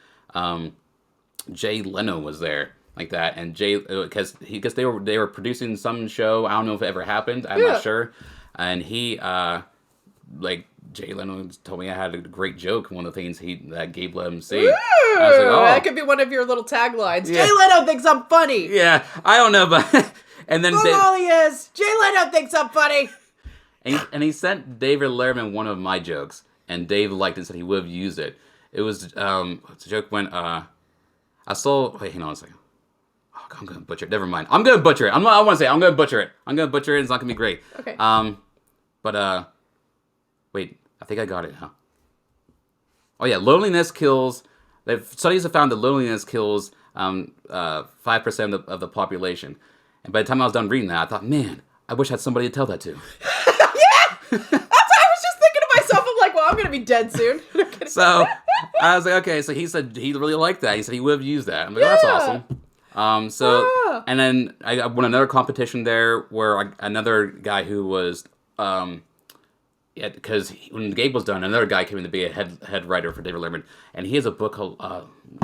[SPEAKER 1] Jay Leno was there like that, and Jay, because they were producing some show. I don't know if it ever happened. I'm not sure. And he, like, Jay Leno told me I had a great joke. One of the things that Gabe let him see.
[SPEAKER 2] Ooh,
[SPEAKER 1] I was like, oh,
[SPEAKER 2] that could be one of your little taglines.
[SPEAKER 1] Yeah.
[SPEAKER 2] Jay Leno thinks I'm funny.
[SPEAKER 1] Yeah, I don't know, but and then
[SPEAKER 2] All he is. Jay Leno thinks I'm funny.
[SPEAKER 1] and he sent David Letterman one of my jokes, and Dave liked it and said he would have used it. It was the joke when I saw. Wait, hang on a second. Oh, I'm gonna butcher it. Never mind. I'm gonna butcher it. I want to say I'm gonna butcher it. I'm gonna butcher it. It's not gonna be great.
[SPEAKER 2] Okay.
[SPEAKER 1] But wait. I think I got it, huh? Oh yeah, loneliness kills. Studies have found that loneliness kills 5% of the population. And by the time I was done reading that, I thought, man, I wish I had somebody to tell that to.
[SPEAKER 2] Yeah! That's what I was just thinking to myself. I'm like, well, I'm going to be dead soon.
[SPEAKER 1] So I was like, okay, so he said he really liked that. He said he would have used that. I'm like, oh, that's awesome. And then I won another competition there where another guy who was, because when Gabe was done, another guy came in to be a head writer for David Letterman, and he has a book called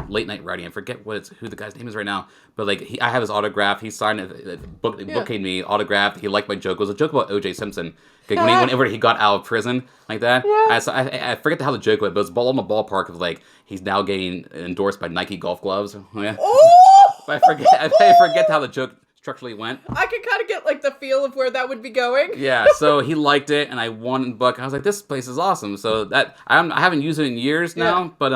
[SPEAKER 1] Late Night Writing. I forget who the guy's name is right now, but like I have his autograph. He signed it. The book came to me autographed. He liked my joke. It was a joke about O.J. Simpson. Like whenever he got out of prison, like that. I forget how the joke went, but it was all in the ballpark of like he's now getting endorsed by Nike golf gloves. Yeah.
[SPEAKER 2] Oh!
[SPEAKER 1] But I forget how the joke structurally went.
[SPEAKER 2] I can kind of get like the feel of where that would be going.
[SPEAKER 1] Yeah, so he liked it, and I won the book. I was like, this place is awesome. So that I haven't used it in years now, but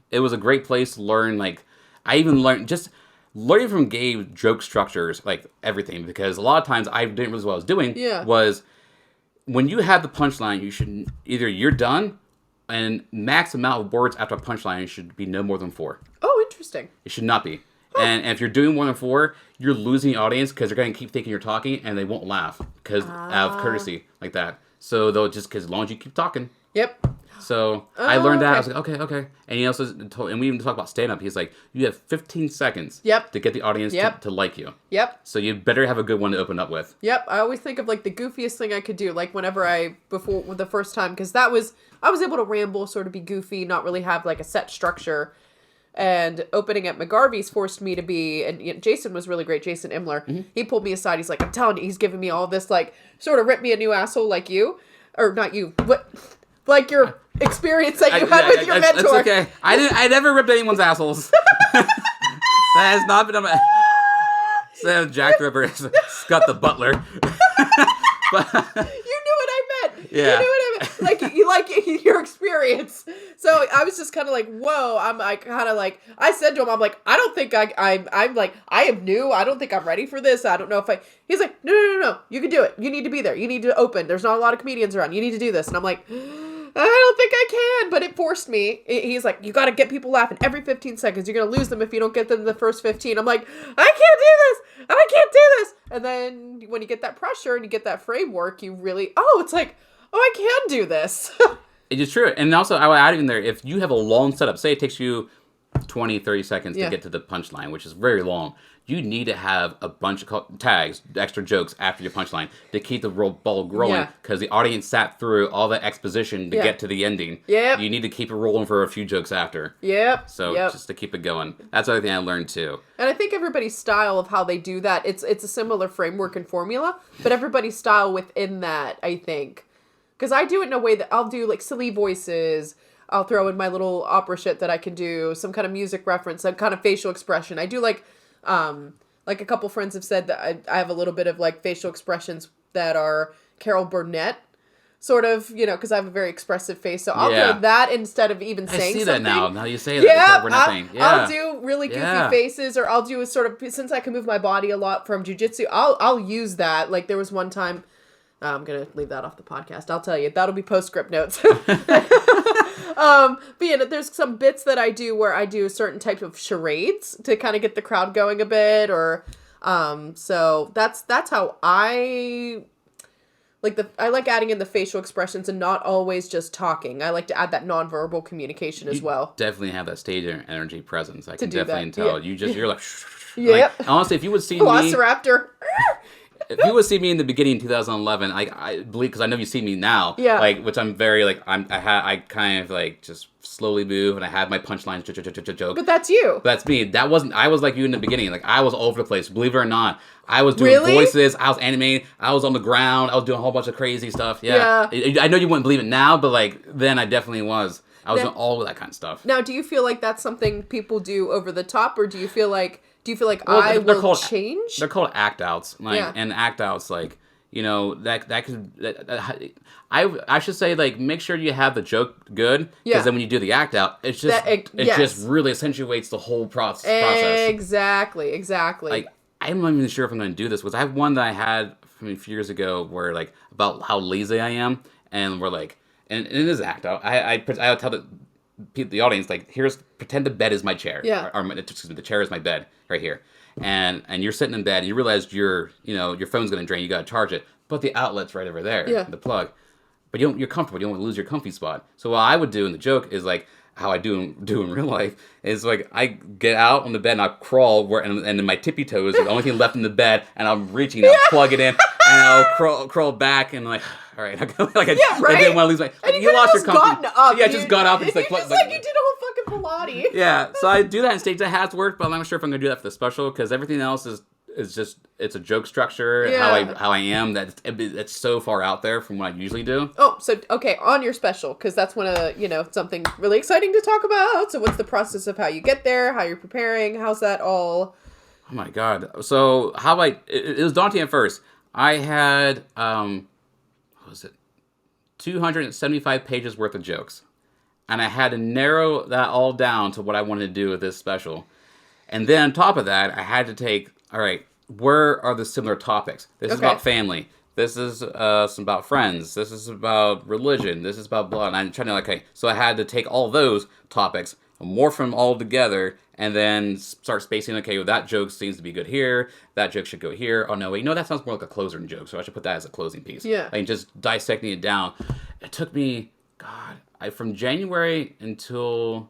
[SPEAKER 1] it was a great place to learn. Like I even learned just learning from Gabe joke structures, like everything, because a lot of times I didn't realize what I was doing.
[SPEAKER 2] Yeah.
[SPEAKER 1] Was when you have the punchline, you should either you're done, and max amount of words after a punchline should be no more than 4.
[SPEAKER 2] Oh, interesting.
[SPEAKER 1] It should not be. And if you're doing more than 4, you're losing the audience because they're going to keep thinking you're talking and they won't laugh because out of courtesy like that. So they'll just, because as long as you keep talking.
[SPEAKER 2] Yep.
[SPEAKER 1] So I learned that. I was like, okay. And he also told, and we even talk about stand-up. He's like, you have 15 seconds to get the audience to like you.
[SPEAKER 2] Yep.
[SPEAKER 1] So you better have a good one to open up with.
[SPEAKER 2] Yep. I always think of like the goofiest thing I could do, like whenever before the first time, because I was able to ramble, sort of be goofy, not really have like a set structure. And opening at McGarvey's forced me to be, and Jason was really great, Jason Imler. Mm-hmm. He pulled me aside. He's like, I'm telling you, he's giving me all this, like, sort of rip me a new asshole like you. Or not you, but like your experience that you had with your mentor.
[SPEAKER 1] It's okay. I never ripped anyone's assholes. That has not been on my... So Jack the Ripper, Scott the Butler.
[SPEAKER 2] But, you knew what I meant.
[SPEAKER 1] Yeah.
[SPEAKER 2] You knew what I meant. Like your experience. So I was just kind of like, whoa. I'm like, kind of like, I said to him, I'm like, I don't think I'm like, I am new. I don't think I'm ready for this. I don't know if he's like, no. You can do it. You need to be there. You need to open. There's not a lot of comedians around. You need to do this. And I'm like, I don't think I can, but it forced me. He's like, you got to get people laughing every 15 seconds. You're going to lose them if you don't get them in the first 15. I'm like, I can't do this. I can't do this. And then when you get that pressure and you get that framework, you really, it's like, I can do this.
[SPEAKER 1] It is true. And also, I would add in there, if you have a long setup, say it takes you 20, 30 seconds to get to the punchline, which is very long, you need to have a bunch of tags, extra jokes after your punchline to keep the ball rolling, because the audience sat through all the exposition to get to the ending.
[SPEAKER 2] Yep.
[SPEAKER 1] You need to keep it rolling for a few jokes after.
[SPEAKER 2] Yep.
[SPEAKER 1] So just to keep it going. That's the other thing I learned too.
[SPEAKER 2] And I think everybody's style of how they do that, it's a similar framework and formula, but everybody's style within that, I think. Because I do it in a way that I'll do like silly voices. I'll throw in my little opera shit that I can do, some kind of music reference, some kind of facial expression. I do like a couple friends have said that I have a little bit of like facial expressions that are Carol Burnett, sort of, because I have a very expressive face. So I'll do that instead of even saying something. I see that now.
[SPEAKER 1] Now you say that. Yeah, Carol Burnett thing. Yeah.
[SPEAKER 2] I'll do really goofy faces, or I'll do a sort of, since I can move my body a lot from jujitsu, I'll use that. Like there was one time, I'm going to leave that off the podcast. I'll tell you. That'll be postscript notes. But there's some bits that I do where I do certain types of charades to kind of get the crowd going a bit, or so that's how I like adding in the facial expressions and not always just talking. I like to add that nonverbal communication as well.
[SPEAKER 1] Definitely have that stage energy presence. I can definitely tell.
[SPEAKER 2] Yeah.
[SPEAKER 1] You're like,
[SPEAKER 2] yeah.
[SPEAKER 1] Like, honestly, if you would see
[SPEAKER 2] Velociraptor.
[SPEAKER 1] If you would see me in the beginning in 2011, I believe, because I know you see me now, which I'm very I kind of like just slowly move, and I had my punchlines joke.
[SPEAKER 2] But that's you.
[SPEAKER 1] That's me. I was like you in the beginning. Like I was all over the place. Believe it or not, I was doing voices. I was animating. I was on the ground. I was doing a whole bunch of crazy stuff. Yeah. I know you wouldn't believe it now, but like then I definitely was. I was doing all of that kind of stuff.
[SPEAKER 2] Now, do you feel like that's something people do over the top, or do you feel like I will change?
[SPEAKER 1] They're called act outs, and act outs, that could. I should say, like, make sure you have the joke good, because then when you do the act out, it's just just really accentuates the whole process.
[SPEAKER 2] Exactly.
[SPEAKER 1] Like, I'm not even sure if I'm going to do this, because I have one that I had from a few years ago where about how lazy I am, and we're like, and it is act out. I tell the audience, pretend the bed is my chair.
[SPEAKER 2] Yeah.
[SPEAKER 1] Or the chair is my bed right here. And you're sitting in bed and you realize your phone's going to drain. You got to charge it. But the outlet's right over there.
[SPEAKER 2] Yeah.
[SPEAKER 1] The plug. But you're comfortable. You don't want to lose your comfy spot. So what I would do in the joke is how I do in real life is I get out on the bed and I crawl and then my tippy toes are the only thing left in the bed, and I'm reaching, I'll plug it in, and I'll crawl back and all right, I didn't want to lose my.
[SPEAKER 2] And you lost your comfy.
[SPEAKER 1] Just got up and
[SPEAKER 2] just like you did a whole fucking Pilates.
[SPEAKER 1] Yeah, so I do that on stage. That has worked, but I'm not sure if I'm gonna do that for the special, because everything else is just, it's a joke structure. How I am, that it's so far out there from what I usually do.
[SPEAKER 2] Oh, so okay, on your special, because that's one of something really exciting to talk about. So what's the process of how you get there, how you're preparing, how's that all?
[SPEAKER 1] Oh my god! So it was daunting at first. I had what was it, 275 pages worth of jokes, and I had to narrow that all down to what I wanted to do with this special. And then on top of that, I had to take, all right, where are the similar topics? This is about family. This is about friends. This is about religion. This is about blood. And I'm trying to so I had to take all those topics, morph them all together, and then start spacing. Okay, well, that joke seems to be good here. That joke should go here. Oh no, wait, that sounds more like a closer than joke. So I should put that as a closing piece.
[SPEAKER 2] Yeah.
[SPEAKER 1] Just dissecting it down. It took me, from January until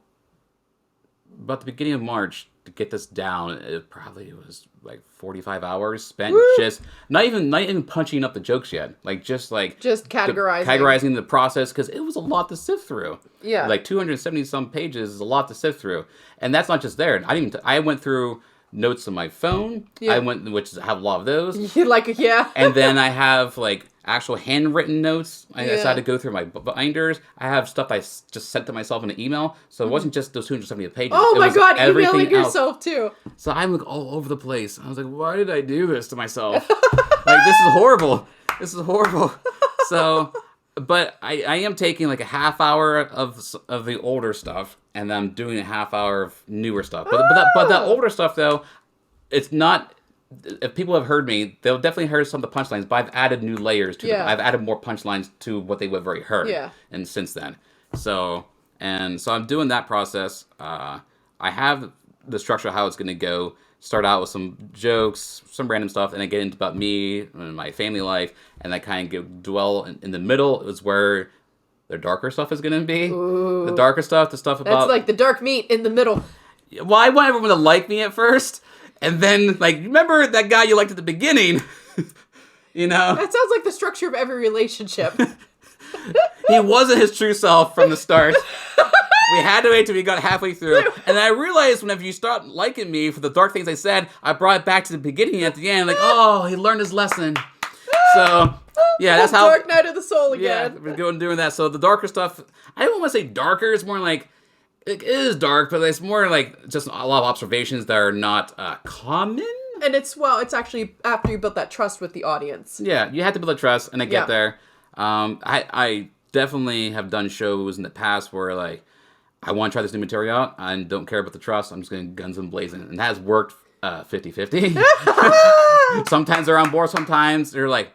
[SPEAKER 1] about the beginning of March to get this down. It probably was 45 hours spent just not even punching up the jokes yet. Just categorizing the process, because it was a lot to sift through.
[SPEAKER 2] Yeah.
[SPEAKER 1] 270 some pages is a lot to sift through, and that's not just there. I went through notes on my phone.
[SPEAKER 2] Yeah.
[SPEAKER 1] Which I have a lot of those.
[SPEAKER 2] Yeah.
[SPEAKER 1] And then I have actual handwritten notes. I decided to go through my binders. I have stuff I just sent to myself in an email. So it wasn't just those 270 pages.
[SPEAKER 2] Oh my god, emailing
[SPEAKER 1] else.
[SPEAKER 2] yourself too.
[SPEAKER 1] So I'm all over the place. I was like, why did I do this to myself? This is horrible. This is horrible. So, but I am taking a half hour of the older stuff, and then I'm doing a half hour of newer stuff. But that older stuff though, it's not if people have heard me, they'll definitely heard some of the punchlines, but I've added new layers to them. I've added more punchlines to what they would have already heard.
[SPEAKER 2] Yeah.
[SPEAKER 1] And since then. So I'm doing that process. I have the structure of how it's going to go. Start out with some jokes, some random stuff, and then get into about me and my family life, and I kind of dwell in the middle is where the darker stuff is going to be.
[SPEAKER 2] Ooh.
[SPEAKER 1] The darker stuff, the stuff about...
[SPEAKER 2] That's like the dark meat in the middle.
[SPEAKER 1] Well, I want everyone to like me at first, and then, like, remember that guy you liked at the beginning? You know?
[SPEAKER 2] That sounds like the structure of every relationship.
[SPEAKER 1] He wasn't his true self from the start. We had to wait till we got halfway through. And I realized whenever you start liking me for the dark things I said, I brought it back to the beginning at the end. Like, oh, he learned his lesson. So, yeah, that's how...
[SPEAKER 2] Dark night of the soul again.
[SPEAKER 1] Yeah, we're going doing that. So the darker stuff, I don't want to say darker. It's more like... It is dark, but it's more like just a lot of observations that are not common.
[SPEAKER 2] And it's actually after you built that trust with the audience.
[SPEAKER 1] Yeah, you have to build a trust, and I get there. I definitely have done shows in the past where, like, I want to try this new material out. I don't care about the trust. I'm just going guns and blazing. And that has worked 50-50. Sometimes they're on board. Sometimes they're like...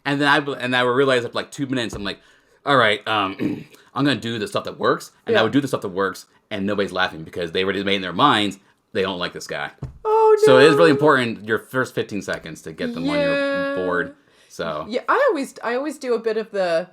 [SPEAKER 1] And then I would realize after like 2 minutes, I'm like, all right, I'm going to do the stuff that works. And I would do the stuff that works. And nobody's laughing because they already made in their minds they don't like this guy.
[SPEAKER 2] Oh, no.
[SPEAKER 1] So it is really important your first 15 seconds to get them on your board. So...
[SPEAKER 2] Yeah, I always do a bit of the...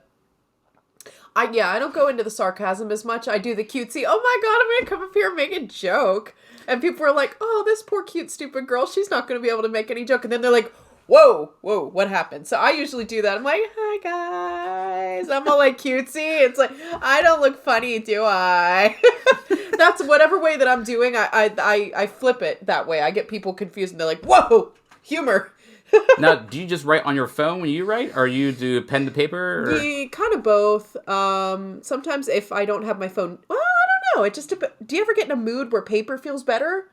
[SPEAKER 2] I don't go into the sarcasm as much. I do the cutesy, oh my god, I'm going to come up here and make a joke. And people are like, oh, this poor cute stupid girl, she's not going to be able to make any joke. And then they're like, whoa, what happened? So I usually do that. I'm like, hi guys. I'm all like cutesy. It's like, I don't look funny, do I? That's whatever way that I'm doing. I flip it that way. I get people confused and they're like, whoa, humor.
[SPEAKER 1] Now, do you just write on your phone when you write, or you do pen to paper? Or?
[SPEAKER 2] Yeah, kind of both. Sometimes if I don't have my phone, well, I don't know. It just do you ever get in a mood where paper feels better?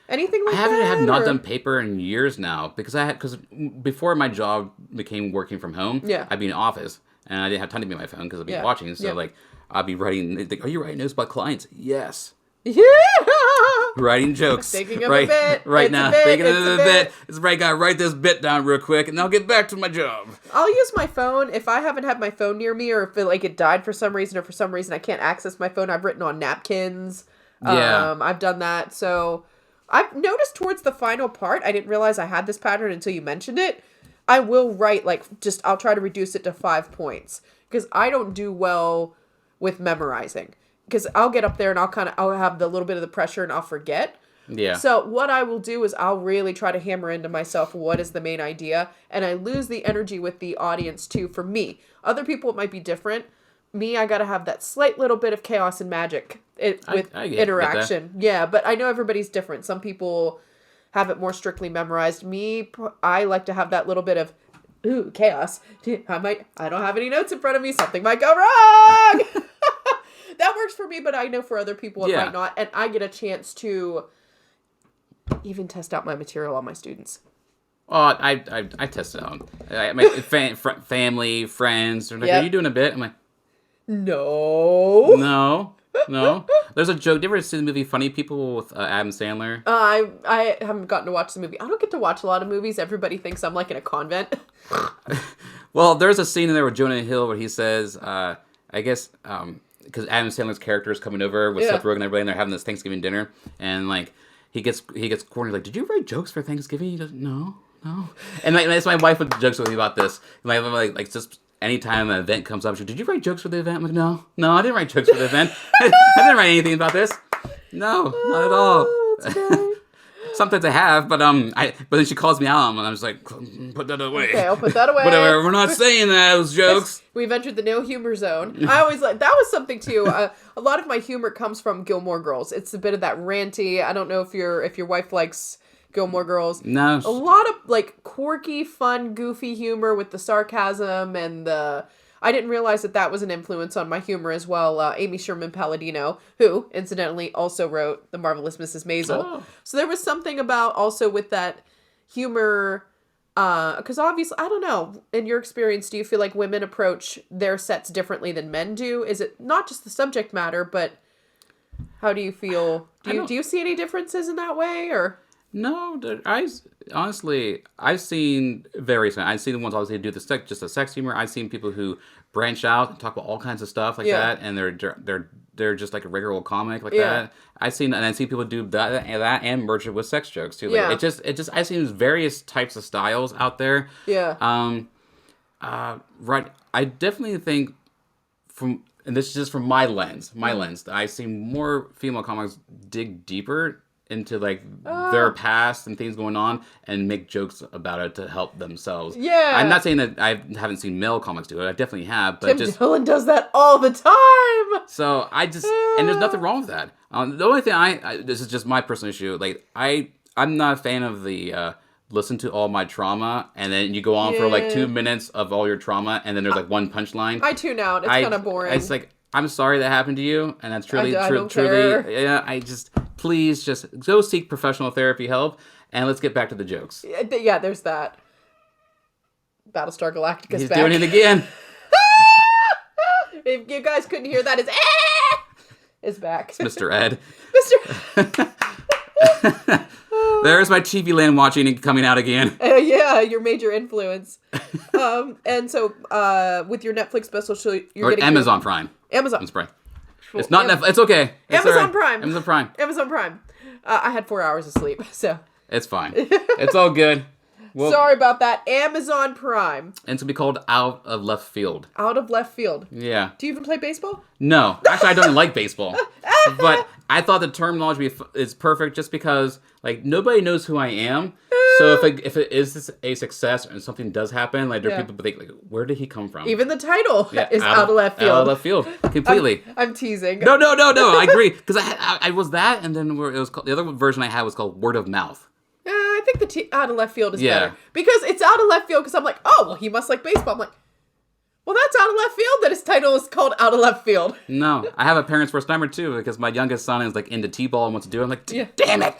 [SPEAKER 2] Anything like that?
[SPEAKER 1] I have not done paper in years now because before my job became working from home, I'd be in office and I didn't have time to be on my phone because I'd be watching. So like I'd be writing. Like, are you writing notes about clients? Yes.
[SPEAKER 2] Yeah.
[SPEAKER 1] Writing jokes.
[SPEAKER 2] Thinking of a bit.
[SPEAKER 1] Right
[SPEAKER 2] it's
[SPEAKER 1] now. Thinking of a bit. It's right. Gotta write this bit down real quick, and I'll get back to my job.
[SPEAKER 2] I'll use my phone if I haven't had my phone near me, or if it died for some reason, or for some reason I can't access my phone. I've written on napkins.
[SPEAKER 1] Yeah.
[SPEAKER 2] I've done that. So I've noticed towards the final part, I didn't realize I had this pattern until you mentioned it. I will write I'll try to reduce it to 5 points because I don't do well with memorizing. Because I'll get up there and I'll have the little bit of the pressure and I'll forget.
[SPEAKER 1] Yeah.
[SPEAKER 2] So what I will do is I'll really try to hammer into myself what is the main idea. And I lose the energy with the audience too for me. Other people, it might be different. Me, I got to have that slight little bit of chaos and magic with interaction. Yeah, but I know everybody's different. Some people have it more strictly memorized. Me, I like to have that little bit of, ooh, chaos. I don't have any notes in front of me. Something might go wrong. That works for me, but I know for other people it might not. And I get a chance to even test out my material on my students.
[SPEAKER 1] Oh, I test it out. My family, friends, are like, are you doing a bit? I'm like,
[SPEAKER 2] no.
[SPEAKER 1] No. There's a joke. Did you ever see the movie Funny People with Adam Sandler?
[SPEAKER 2] I haven't gotten to watch the movie. I don't get to watch a lot of movies. Everybody thinks I'm like in a convent.
[SPEAKER 1] Well, there's a scene in there with Jonah Hill where he says, I guess, because Adam Sandler's character is coming over with Seth Rogen and everybody, and they're having this Thanksgiving dinner, and like he gets cornered, like, did you write jokes for Thanksgiving? He goes, no. And like that's my wife would jokes with me about this. Like just anytime an event comes up, she goes, did you write jokes for the event? I'm like, no, I didn't write jokes for the event. I didn't write anything about this. No, not at all.
[SPEAKER 2] That's okay.
[SPEAKER 1] Sometimes I have, but then she calls me out, and I'm just like, put that away.
[SPEAKER 2] Okay, I'll put that away.
[SPEAKER 1] Whatever. We're not saying those jokes.
[SPEAKER 2] We've entered the no humor zone. I always that was something too. A lot of my humor comes from Gilmore Girls. It's a bit of that ranty. I don't know if your wife likes Gilmore Girls.
[SPEAKER 1] No.
[SPEAKER 2] A lot of like quirky, fun, goofy humor with the sarcasm and the. I didn't realize that was an influence on my humor as well. Amy Sherman Palladino, who, incidentally, also wrote The Marvelous Mrs. Maisel. Oh. So there was something about also with that humor, because obviously, I don't know, in your experience, do you feel like women approach their sets differently than men do? Is it not just the subject matter, but how do you feel? Do you see any differences in that way? Or
[SPEAKER 1] No, honestly, I've seen various. I've seen the ones obviously who do just the sex humor. I've seen people who branch out and talk about all kinds of stuff like that, and they're just like a regular old comic like that. I've seen people do that and merge it with sex jokes too. Like, it just I've seen various types of styles out there.
[SPEAKER 2] Yeah.
[SPEAKER 1] Right. I definitely think and this is just from my lens, I see more female comics dig deeper into like their past and things going on and make jokes about it to help themselves.
[SPEAKER 2] Yeah.
[SPEAKER 1] I'm not saying that I haven't seen male comics do it. I definitely have, but
[SPEAKER 2] Tim Dillon does that all the time.
[SPEAKER 1] So and there's nothing wrong with that. The only thing this is just my personal issue. Like I'm not a fan of the listen to all my trauma and then you go on for like 2 minutes of all your trauma and then there's like one punchline.
[SPEAKER 2] I tune out. It's kind of boring.
[SPEAKER 1] It's like, I'm sorry that happened to you, and that's truly,
[SPEAKER 2] don't care.
[SPEAKER 1] yeah, please just go seek professional therapy help, and let's get back to the jokes.
[SPEAKER 2] Yeah, there's that. Battlestar Galactica's
[SPEAKER 1] He's
[SPEAKER 2] back.
[SPEAKER 1] doing it again.
[SPEAKER 2] If you guys couldn't hear that, is back.
[SPEAKER 1] It's Mr. Ed.
[SPEAKER 2] Mr.
[SPEAKER 1] There's my TV Land watching and coming out again.
[SPEAKER 2] Yeah, your major influence. And so, with your Netflix special, you're getting
[SPEAKER 1] Amazon Prime.
[SPEAKER 2] Amazon
[SPEAKER 1] Prime. It's not Netflix. It's okay. It's
[SPEAKER 2] Amazon
[SPEAKER 1] right.
[SPEAKER 2] Prime.
[SPEAKER 1] Amazon Prime.
[SPEAKER 2] Amazon Prime. I had 4 hours of sleep, so
[SPEAKER 1] it's fine. It's all good. Well,
[SPEAKER 2] sorry about that. Amazon Prime.
[SPEAKER 1] And it's gonna be called Out of Left Field.
[SPEAKER 2] Out of Left Field.
[SPEAKER 1] Yeah.
[SPEAKER 2] Do you even play baseball?
[SPEAKER 1] No, actually, I don't like baseball. But I thought the terminology is perfect just because like nobody knows who I am. So if it is a success and something does happen, like there are people think like, where did he come from?
[SPEAKER 2] Even the title is out of left field.
[SPEAKER 1] Out of left field, completely.
[SPEAKER 2] I'm teasing.
[SPEAKER 1] No. I agree because I was that, and then it was called, the other version I had was called Word of Mouth.
[SPEAKER 2] I think the out of left field is better because it's out of left field. Because I'm like, oh well, he must like baseball. I'm like, well, that's out of left field that his title is called Out of Left Field.
[SPEAKER 1] No, I have a parent's first timer too because my youngest son is like into t-ball and wants to do it. I'm like, damn it!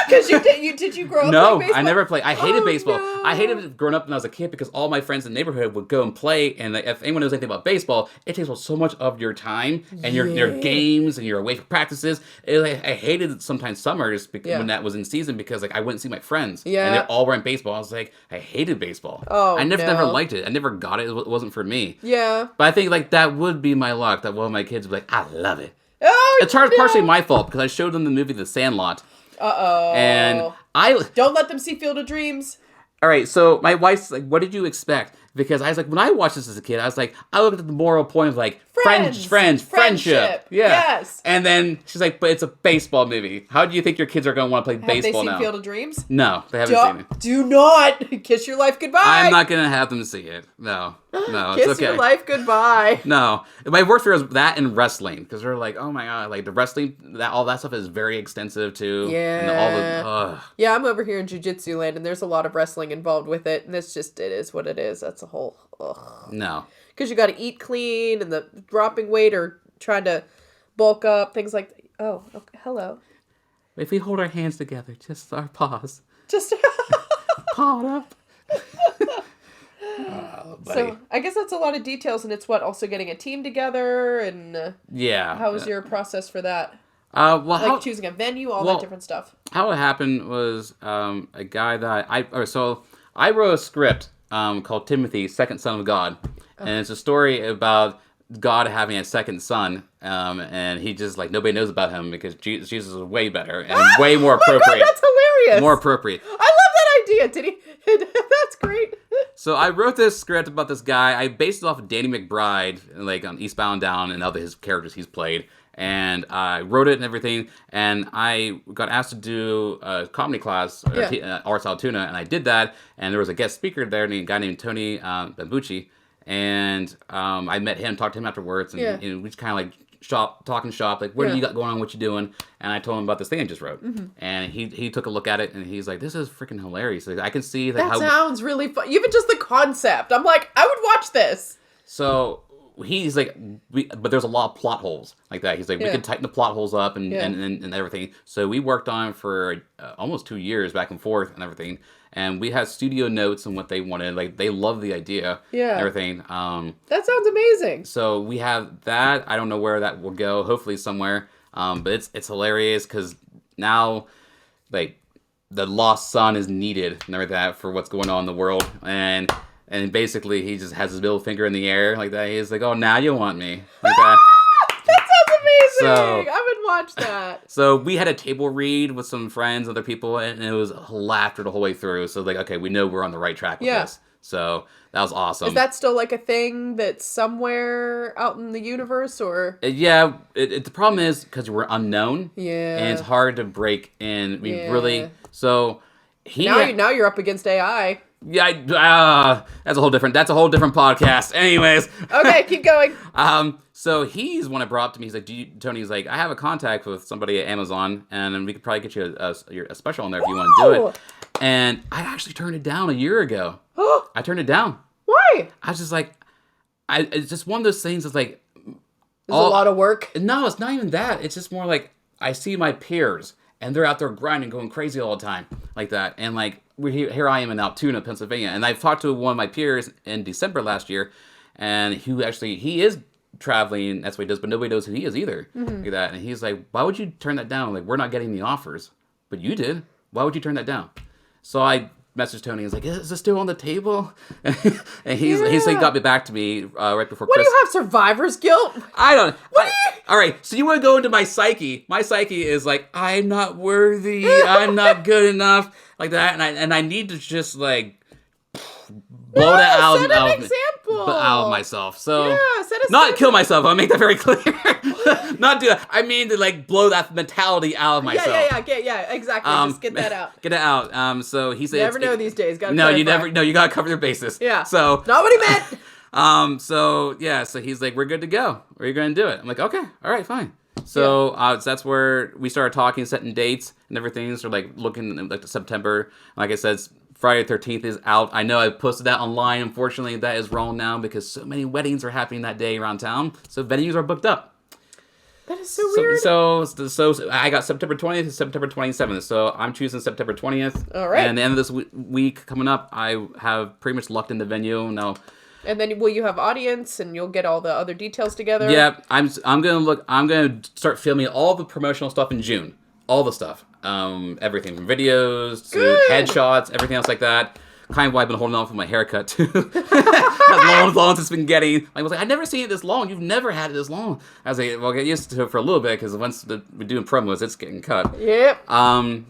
[SPEAKER 2] Because did you grow up
[SPEAKER 1] No,
[SPEAKER 2] playing baseball?
[SPEAKER 1] I never played. I hated baseball.
[SPEAKER 2] No.
[SPEAKER 1] I hated it growing up when I was a kid because all my friends in the neighborhood would go and play. And like, if anyone knows anything about baseball, it takes up so much of your time and your games and you're away from practices. I hated sometimes summers when that was in season because like I wouldn't see my friends.
[SPEAKER 2] Yeah.
[SPEAKER 1] And they all were in baseball. I was like, I hated baseball.
[SPEAKER 2] Oh,
[SPEAKER 1] I never liked it. I never got it. It wasn't for me.
[SPEAKER 2] Yeah.
[SPEAKER 1] But I think like that would be my luck that one of my kids would be like, I love it.
[SPEAKER 2] Oh,
[SPEAKER 1] it's partially my fault because I showed them the movie The Sandlot.
[SPEAKER 2] Uh-oh.
[SPEAKER 1] And
[SPEAKER 2] don't let them see Field of Dreams.
[SPEAKER 1] All right, so my wife's like, what did you expect? Because I was like, when I watched this as a kid, I was like, I looked at the moral point of like, friendship. Yeah.
[SPEAKER 2] Yes.
[SPEAKER 1] And then she's like, but it's a baseball movie. How do you think your kids are going to want to play baseball now?
[SPEAKER 2] Have they seen Field of Dreams?
[SPEAKER 1] No, they haven't seen it.
[SPEAKER 2] Do not kiss your life goodbye.
[SPEAKER 1] I'm not going to have them see it. No,
[SPEAKER 2] kiss
[SPEAKER 1] it's okay.
[SPEAKER 2] your life goodbye.
[SPEAKER 1] No. My worst fear is that and wrestling. Because they're like, oh my God, like the wrestling, all that stuff is very extensive too.
[SPEAKER 2] Yeah.
[SPEAKER 1] And
[SPEAKER 2] yeah, I'm over here in jiu-jitsu land and there's a lot of wrestling involved with it. And it is what it is. That's a whole,
[SPEAKER 1] No.
[SPEAKER 2] Because you got to eat clean and the dropping weight or trying to bulk up, things like that. Oh, okay. Hello.
[SPEAKER 1] If we hold our hands together, just our paws.
[SPEAKER 2] Just
[SPEAKER 1] pawed up.
[SPEAKER 2] So I guess that's a lot of details, and it's also getting a team together, and how was your process for that? Choosing a venue, all that different stuff.
[SPEAKER 1] How it happened was a guy that I wrote a script called Timothy, Second Son of God, and it's a story about God having a second son, and he just like nobody knows about him because Jesus is way better and way more appropriate.
[SPEAKER 2] Oh my God, that's hilarious!
[SPEAKER 1] More appropriate.
[SPEAKER 2] I love that idea. Did he? That's great.
[SPEAKER 1] So I wrote this script about this guy. I based it off of Danny McBride, like on Eastbound Down and other his characters he's played. And I wrote it and everything. And I got asked to do a comedy class at Arts Altoona, and I did that. And there was a guest speaker there, a guy named Tony Bambucci. And I met him, talked to him afterwards, and we just kind of like talking shop, like, what do you got going on, what you doing? And I told him about this thing I just wrote. Mm-hmm. And he took a look at it, and he's like, this is freaking hilarious. Like, I can see
[SPEAKER 2] that sounds really fun. Even just the concept. I'm like, I would watch this.
[SPEAKER 1] So he's like, but there's a lot of plot holes like that. He's like, we can tighten the plot holes up and everything. So we worked on it for almost 2 years back and forth and everything. And we had studio notes on what they wanted. Like, they loved the idea and everything.
[SPEAKER 2] That sounds amazing.
[SPEAKER 1] So we have that. I don't know where that will go. Hopefully somewhere. But it's hilarious because now, like, the lost son is needed and everything like that for what's going on in the world, and basically he just has his middle finger in the air like that. He's like, oh, now you want me like that.
[SPEAKER 2] That sounds amazing.
[SPEAKER 1] So,
[SPEAKER 2] I would watch that.
[SPEAKER 1] So we had a table read with some friends, other people, and it was laughter the whole way through. So like, okay, we know we're on the right track with this. So that was awesome.
[SPEAKER 2] Is that still like a thing that's somewhere out in the universe, or?
[SPEAKER 1] Yeah, the problem is because we're unknown.
[SPEAKER 2] Yeah.
[SPEAKER 1] And it's hard to break in. I mean, really. So
[SPEAKER 2] now you're up against AI.
[SPEAKER 1] Yeah, that's a whole different podcast. Anyways.
[SPEAKER 2] Okay, keep going.
[SPEAKER 1] So he's one I brought up to me. He's like, Tony's like, I have a contact with somebody at Amazon, and we could probably get you a special on there if you want to do it. And I actually turned it down a year ago. I turned it down.
[SPEAKER 2] Why?
[SPEAKER 1] I was just like, it's just one of those things that's like,
[SPEAKER 2] it's a lot of work.
[SPEAKER 1] No, it's not even that. It's just more like I see my peers and they're out there grinding, going crazy all the time like that. And like here I am in Altoona, Pennsylvania, and I've talked to one of my peers in December last year, and he is traveling. That's what he does, but nobody knows who he is either. Like that, and he's like, "Why would you turn that down? Like, we're not getting the offers, but you did. Why would you turn that down?" So I messaged Tony. He's like, "Is this still on the table?" And he's like, got me back to me right before
[SPEAKER 2] What
[SPEAKER 1] Christmas.
[SPEAKER 2] do you have, survivor's guilt?
[SPEAKER 1] I don't. All right, so you want to go into my psyche? My psyche is like, I'm not worthy. I'm not good enough, like that, and I need to just like blow that out of myself. So not kill myself. I'll make that very clear. Not do that. I mean to like blow that mentality out of myself.
[SPEAKER 2] Yeah, exactly. Just get that out.
[SPEAKER 1] Get it out. So he said,
[SPEAKER 2] you never know these days.
[SPEAKER 1] You never know. You gotta cover your bases.
[SPEAKER 2] Yeah.
[SPEAKER 1] So
[SPEAKER 2] not what he meant.
[SPEAKER 1] So he's like, we're good to go. Are you gonna do it? I'm like, okay, all right, fine. So that's where we started talking, setting dates and everything. So like looking like to September. Like I said, Friday the 13th is out. I know I posted that online. Unfortunately, that is wrong now because so many weddings are happening that day around town. So venues are booked up.
[SPEAKER 2] That is so weird.
[SPEAKER 1] So I got September 20th to September 27th. So I'm choosing September 20th.
[SPEAKER 2] All right.
[SPEAKER 1] And the end of this week coming up, I have pretty much locked in the venue now.
[SPEAKER 2] And then will you have audience and you'll get all the other details together?
[SPEAKER 1] Yeah, I'm gonna start filming all the promotional stuff in June. All the stuff. Everything from videos to headshots, everything else like that. Kind of why I've been holding off with my haircut too. as long as it's been getting. I was like, I've never seen it this long. You've never had it this long. I was like, well, get used to it for a little bit because once we're doing promos, it's getting cut.
[SPEAKER 2] Yep.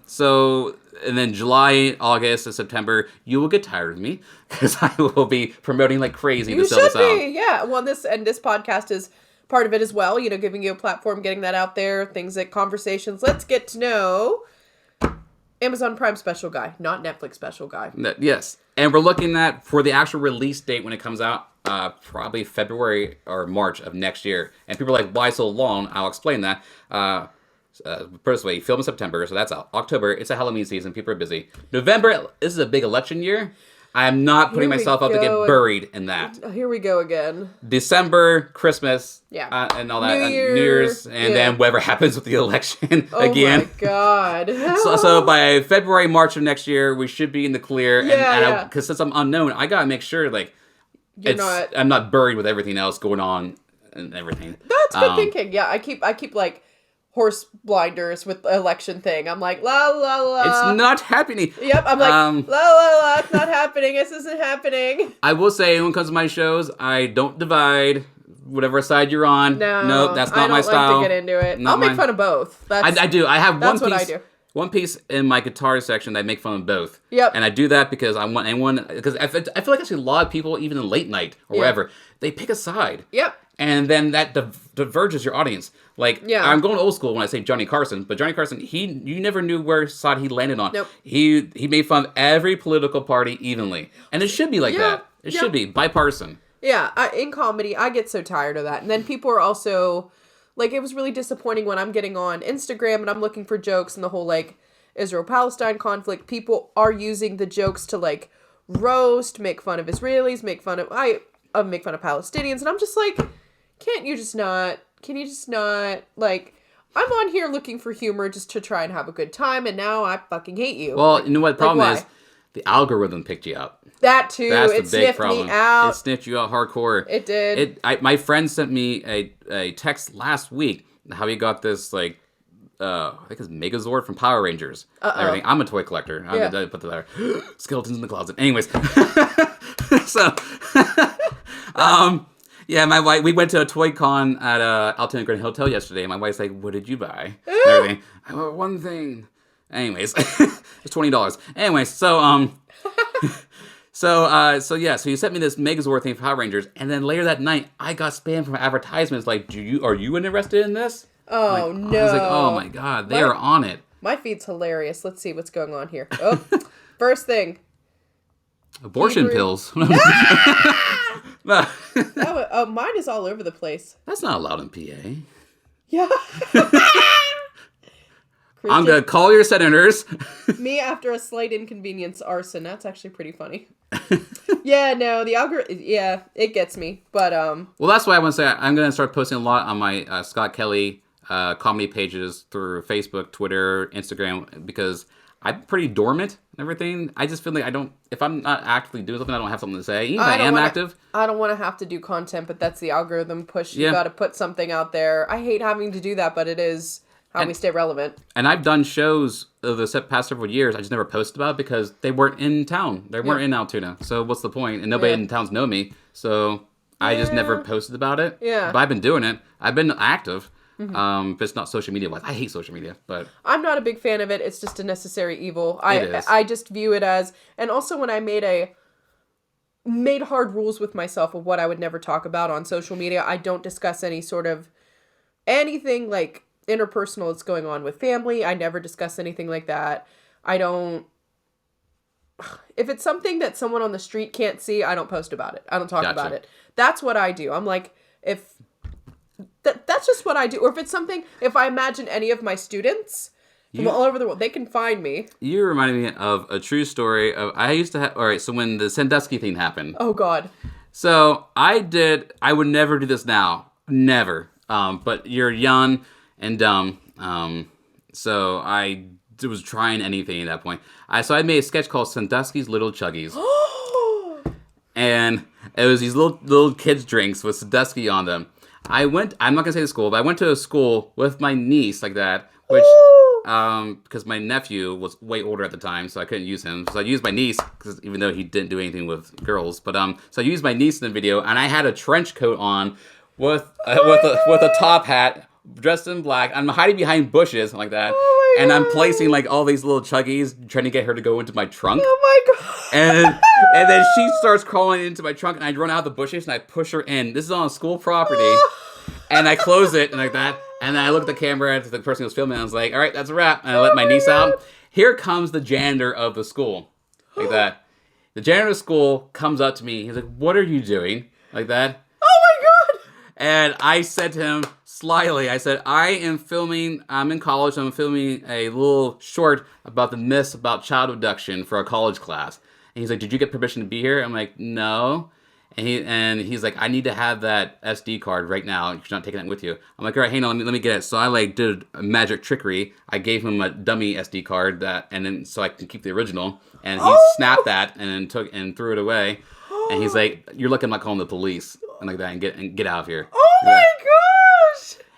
[SPEAKER 1] So and then July, August, and September, you will get tired of me because I will be promoting like crazy to sell this out.
[SPEAKER 2] Yeah. Well, this podcast is part of it as well. Giving you a platform, getting that out there, things like conversations. Let's get to know Amazon Prime special guy, not Netflix special guy.
[SPEAKER 1] Yes. And we're looking at, for the actual release date when it comes out, probably February or March of next year. And people are like, why so long? I'll explain that. First of all, you film in September, so that's out. October, it's a Halloween season. People are busy. November, this is a big election year. I am not putting myself out to get buried in that.
[SPEAKER 2] Here we go again.
[SPEAKER 1] December, Christmas, and all that. New Year's, and then whatever happens with the election again.
[SPEAKER 2] Oh my God.
[SPEAKER 1] so by February, March of next year, we should be in the clear. Because since I'm unknown, I gotta make sure I'm not buried with everything else going on and everything.
[SPEAKER 2] That's good thinking. Yeah, I keep like horse blinders with the election thing. I'm like, la la la.
[SPEAKER 1] It's not happening.
[SPEAKER 2] Yep, I'm like, la la la, it's not happening. This isn't happening.
[SPEAKER 1] I will say, when it comes to my shows, I don't divide whatever side you're on. Nope, that's not my style.
[SPEAKER 2] I don't like to get into it. I'll make fun of both.
[SPEAKER 1] I do. I have
[SPEAKER 2] that's what I do.
[SPEAKER 1] One piece in my guitar section that I make fun of both.
[SPEAKER 2] Yep.
[SPEAKER 1] And I do that because I want anyone, because I feel like actually a lot of people, even in late night or whatever, they pick a side.
[SPEAKER 2] Yep.
[SPEAKER 1] And then that diverges your audience. Like, I'm going old school when I say Johnny Carson, but Johnny Carson, you never knew where side he landed on.
[SPEAKER 2] Nope.
[SPEAKER 1] He made fun of every political party evenly. And it should be like that. It should be bipartisan.
[SPEAKER 2] Yeah, in comedy, I get so tired of that. And then people are also, like, it was really disappointing when I'm getting on Instagram and I'm looking for jokes and the whole, like, Israel-Palestine conflict. People are using the jokes to, like, roast, make fun of Israelis, make fun of Palestinians. And I'm just like, can you just not, like, I'm on here looking for humor just to try and have a good time, and now I fucking hate you.
[SPEAKER 1] Well, you know what the problem is? The algorithm picked you out.
[SPEAKER 2] That too.
[SPEAKER 1] That's
[SPEAKER 2] it
[SPEAKER 1] the big
[SPEAKER 2] sniffed
[SPEAKER 1] problem.
[SPEAKER 2] me out.
[SPEAKER 1] It sniffed you out hardcore.
[SPEAKER 2] It did.
[SPEAKER 1] My friend sent me a text last week how he got this, like, I think it's Megazord from Power Rangers. And everything. I'm a toy collector. I'm gonna put that there. Skeletons in the closet. Anyways, so yeah, my wife. We went to a toy con at Altoona Grand Hotel yesterday. And my wife's like, "What did you buy?" And everything. I bought one thing. Anyways, it's $20. Anyways, so So you sent me this Megazord thing for Power Rangers, and then later that night, I got spam from advertisements like, are you interested in this?"
[SPEAKER 2] Oh, no.
[SPEAKER 1] I was like, oh my god, they are on it.
[SPEAKER 2] My feed's hilarious. Let's see what's going on here. Oh, first thing.
[SPEAKER 1] Abortion pills.
[SPEAKER 2] Mine is all over the place.
[SPEAKER 1] That's not allowed in PA.
[SPEAKER 2] Yeah.
[SPEAKER 1] I'm going to call your senators.
[SPEAKER 2] Me after a slight inconvenience arson. That's actually pretty funny. Yeah, no, the algorithm, yeah, it gets me. But,
[SPEAKER 1] well, that's why I want to say I'm going to start posting a lot on my Scott Kelley comedy pages through Facebook, Twitter, Instagram, because I'm pretty dormant and everything. I just feel like if I'm not actively doing something, I don't have something to say. Even if I am active.
[SPEAKER 2] I don't want to have to do content, but that's the algorithm push. You got to put something out there. I hate having to do that, but it is how we stay relevant. And
[SPEAKER 1] I've done shows over the past several years. I just never posted about it because they weren't in town. They weren't in Altoona. So what's the point? And nobody in towns know me. So I just never posted about it.
[SPEAKER 2] Yeah.
[SPEAKER 1] But I've been doing it. I've been active. But it's not social media wise. I hate social media, but
[SPEAKER 2] I'm not a big fan of it. It's just a necessary evil. I just view it as, and also when I made hard rules with myself of what I would never talk about on social media. I don't discuss any sort of anything like interpersonal that's going on with family. I never discuss anything like that. If it's something that someone on the street can't see, I don't post about it. I don't talk about it. That's what I do. I'm like, that's just what I do. Or if I imagine any of my students from all over the world, they can find me.
[SPEAKER 1] You reminded me of a true story I used to have, all right, so when the Sandusky thing happened.
[SPEAKER 2] Oh, God.
[SPEAKER 1] So I would never do this now. Never. But you're young and dumb. So I was trying anything at that point. So I made a sketch called Sandusky's Little Chuggies. And it was these little kids' drinks with Sandusky on them. I'm not going to say the school, but I went to a school with my niece like that, which, because my nephew was way older at the time, so I couldn't use him. So I used my niece, even though he didn't do anything with girls. But, so I used my niece in the video, and I had a trench coat on with a top hat, dressed in black. I'm hiding behind bushes like that. And I'm placing like all these little chuggies, trying to get her to go into my trunk.
[SPEAKER 2] Oh my God.
[SPEAKER 1] And then she starts crawling into my trunk, and I run out of the bushes and I push her in. This is on a school property. And I close it and like that. And then I look at the camera at the person who was filming, and I was like, all right, that's a wrap. And I let my niece out. Here comes the janitor of the school. Like that. The janitor of the school comes up to me. He's like, what are you doing? Like that.
[SPEAKER 2] Oh my God.
[SPEAKER 1] And I said to him slyly, I'm in college, I'm filming a little short about the myths about child abduction for a college class. And he's like, did you get permission to be here? I'm like, no. And he's like, I need to have that SD card right now. You're not taking that with you. I'm like, all right, hang on, let me get it. So I did a magic trickery. I gave him a dummy SD card so I can keep the original. And he snapped that and threw it away. And he's like, you're lucky I'm not calling the police and like that and get out of here.
[SPEAKER 2] Oh my gosh!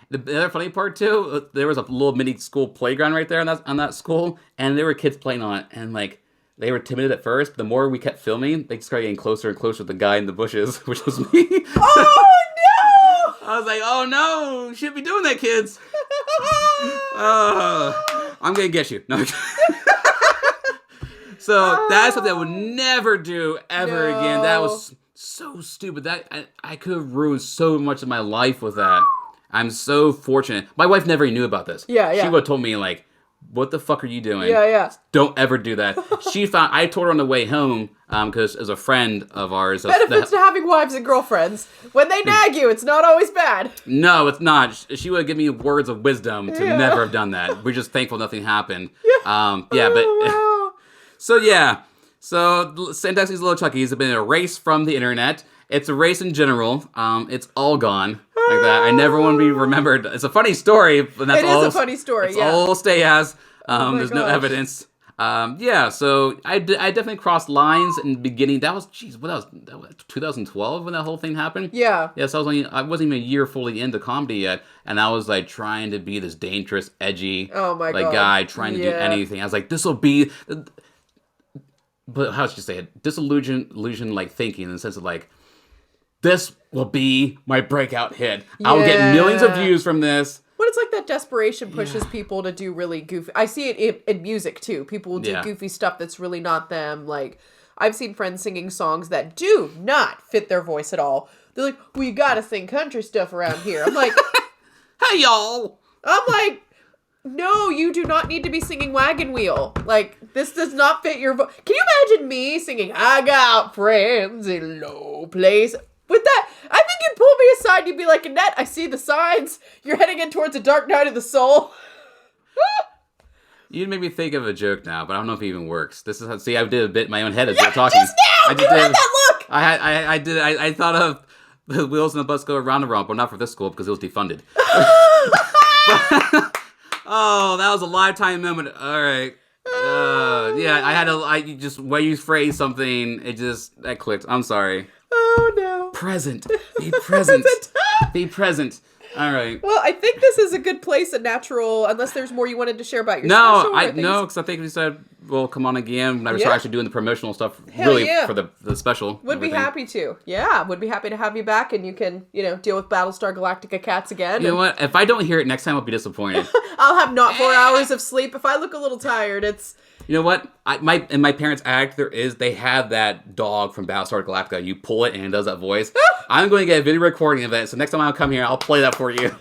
[SPEAKER 1] The other funny part too, there was a little mini school playground right there on that school, and there were kids playing on it, and like they were timid at first, but the more we kept filming, they started getting closer and closer to the guy in the bushes, which was me.
[SPEAKER 2] Oh no!
[SPEAKER 1] I was like, oh no, you shouldn't be doing that, kids. I'm gonna get you. No. So that's something I would never do ever again. That was so stupid. That I could have ruined so much of my life with that. I'm so fortunate. My wife never knew about this.
[SPEAKER 2] Yeah.
[SPEAKER 1] She would have told me like, what the fuck are you doing?
[SPEAKER 2] Yeah.
[SPEAKER 1] Don't ever do that. I told her on the way home, because as a friend of ours.
[SPEAKER 2] Benefits to having wives and girlfriends. When they nag you, it's not always bad.
[SPEAKER 1] No, it's not. She would give me words of wisdom to never have done that. We're just thankful nothing happened. So Sandusky's Little Chuggies have been erased from the internet. It's erased in general. It's all gone. Like that. I never want to be remembered. It's a funny story, but that's all.
[SPEAKER 2] It is a funny story,
[SPEAKER 1] It's all stay as. There's no
[SPEAKER 2] gosh.
[SPEAKER 1] evidence. Yeah, so I definitely crossed lines in the beginning. That was, jeez, that was 2012 when that whole thing happened?
[SPEAKER 2] Yeah.
[SPEAKER 1] Yeah, so I wasn't even a year fully into comedy yet, and I was like trying to be this dangerous, edgy,
[SPEAKER 2] Oh my
[SPEAKER 1] like
[SPEAKER 2] God.
[SPEAKER 1] guy trying to do
[SPEAKER 2] Yeah.
[SPEAKER 1] anything. I was like, this will be, but how should you say it? Illusion like thinking in the sense of like, this will be my breakout hit. I will get millions of
[SPEAKER 2] Yeah.
[SPEAKER 1] views from this.
[SPEAKER 2] But it's like that desperation pushes people to do really goofy. I see it in music too. People will do
[SPEAKER 1] Yeah.
[SPEAKER 2] goofy stuff that's really not them. Like I've seen friends singing songs that do not fit their voice at all. They're like, "We gotta sing country stuff around here." I'm like,
[SPEAKER 1] Hey y'all!
[SPEAKER 2] no, you do not need to be singing Wagon Wheel. Like this does not fit your voice. Can you imagine me singing "I got friends in low place"? With that, I think you'd pull me aside and you'd be like, Annette, I see the signs. You're heading in towards a dark night of the soul.
[SPEAKER 1] You made me think of a joke now, but I don't know if it even works. This is how, see, I did a bit in my own head as we were talking.
[SPEAKER 2] Just now!
[SPEAKER 1] I
[SPEAKER 2] You had that look!
[SPEAKER 1] I thought of the wheels on the bus go around the rump, but not for this school because it was defunded. Oh, that was a lifetime moment. All right. Yeah, I just, when you phrase something, that clicked. I'm sorry.
[SPEAKER 2] Oh no.
[SPEAKER 1] Present. Be present. Be present. All right.
[SPEAKER 2] Well, I think this is a good place, a natural, unless there's more you wanted to share about your
[SPEAKER 1] No,
[SPEAKER 2] special.
[SPEAKER 1] because I think we said we'll come on again when I
[SPEAKER 2] Yeah.
[SPEAKER 1] start actually doing the promotional stuff.
[SPEAKER 2] Hell
[SPEAKER 1] really
[SPEAKER 2] yeah.
[SPEAKER 1] for the special.
[SPEAKER 2] Would be happy to. Yeah, would be happy to have you back and you can, deal with Battlestar Galactica cats again.
[SPEAKER 1] You know what? If I don't hear it next time, I'll be disappointed.
[SPEAKER 2] I'll have not 4 hours of sleep. If I look a little tired, it's...
[SPEAKER 1] You know what? In my parents' act, they have that dog from Battlestar Galactica. You pull it and it does that voice. I'm going to get a video recording of it, so next time I come here, I'll play that for you.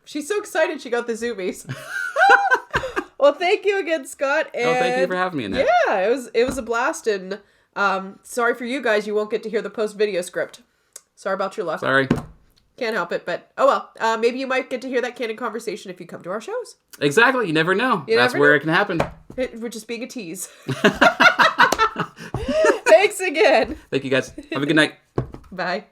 [SPEAKER 2] She's so excited she got the zoomies. Well, thank you again, Scott. And
[SPEAKER 1] Thank you for having me in there.
[SPEAKER 2] Yeah, it was a blast, and sorry for you guys, you won't get to hear the post-video script. Sorry about your luck.
[SPEAKER 1] Sorry.
[SPEAKER 2] Can't help it, but oh well. Maybe you might get to hear that candid conversation if you come to our shows.
[SPEAKER 1] Exactly. You never know. That's where it can happen.
[SPEAKER 2] We're just being a tease. Thanks again.
[SPEAKER 1] Thank you, guys. Have a good night.
[SPEAKER 2] Bye.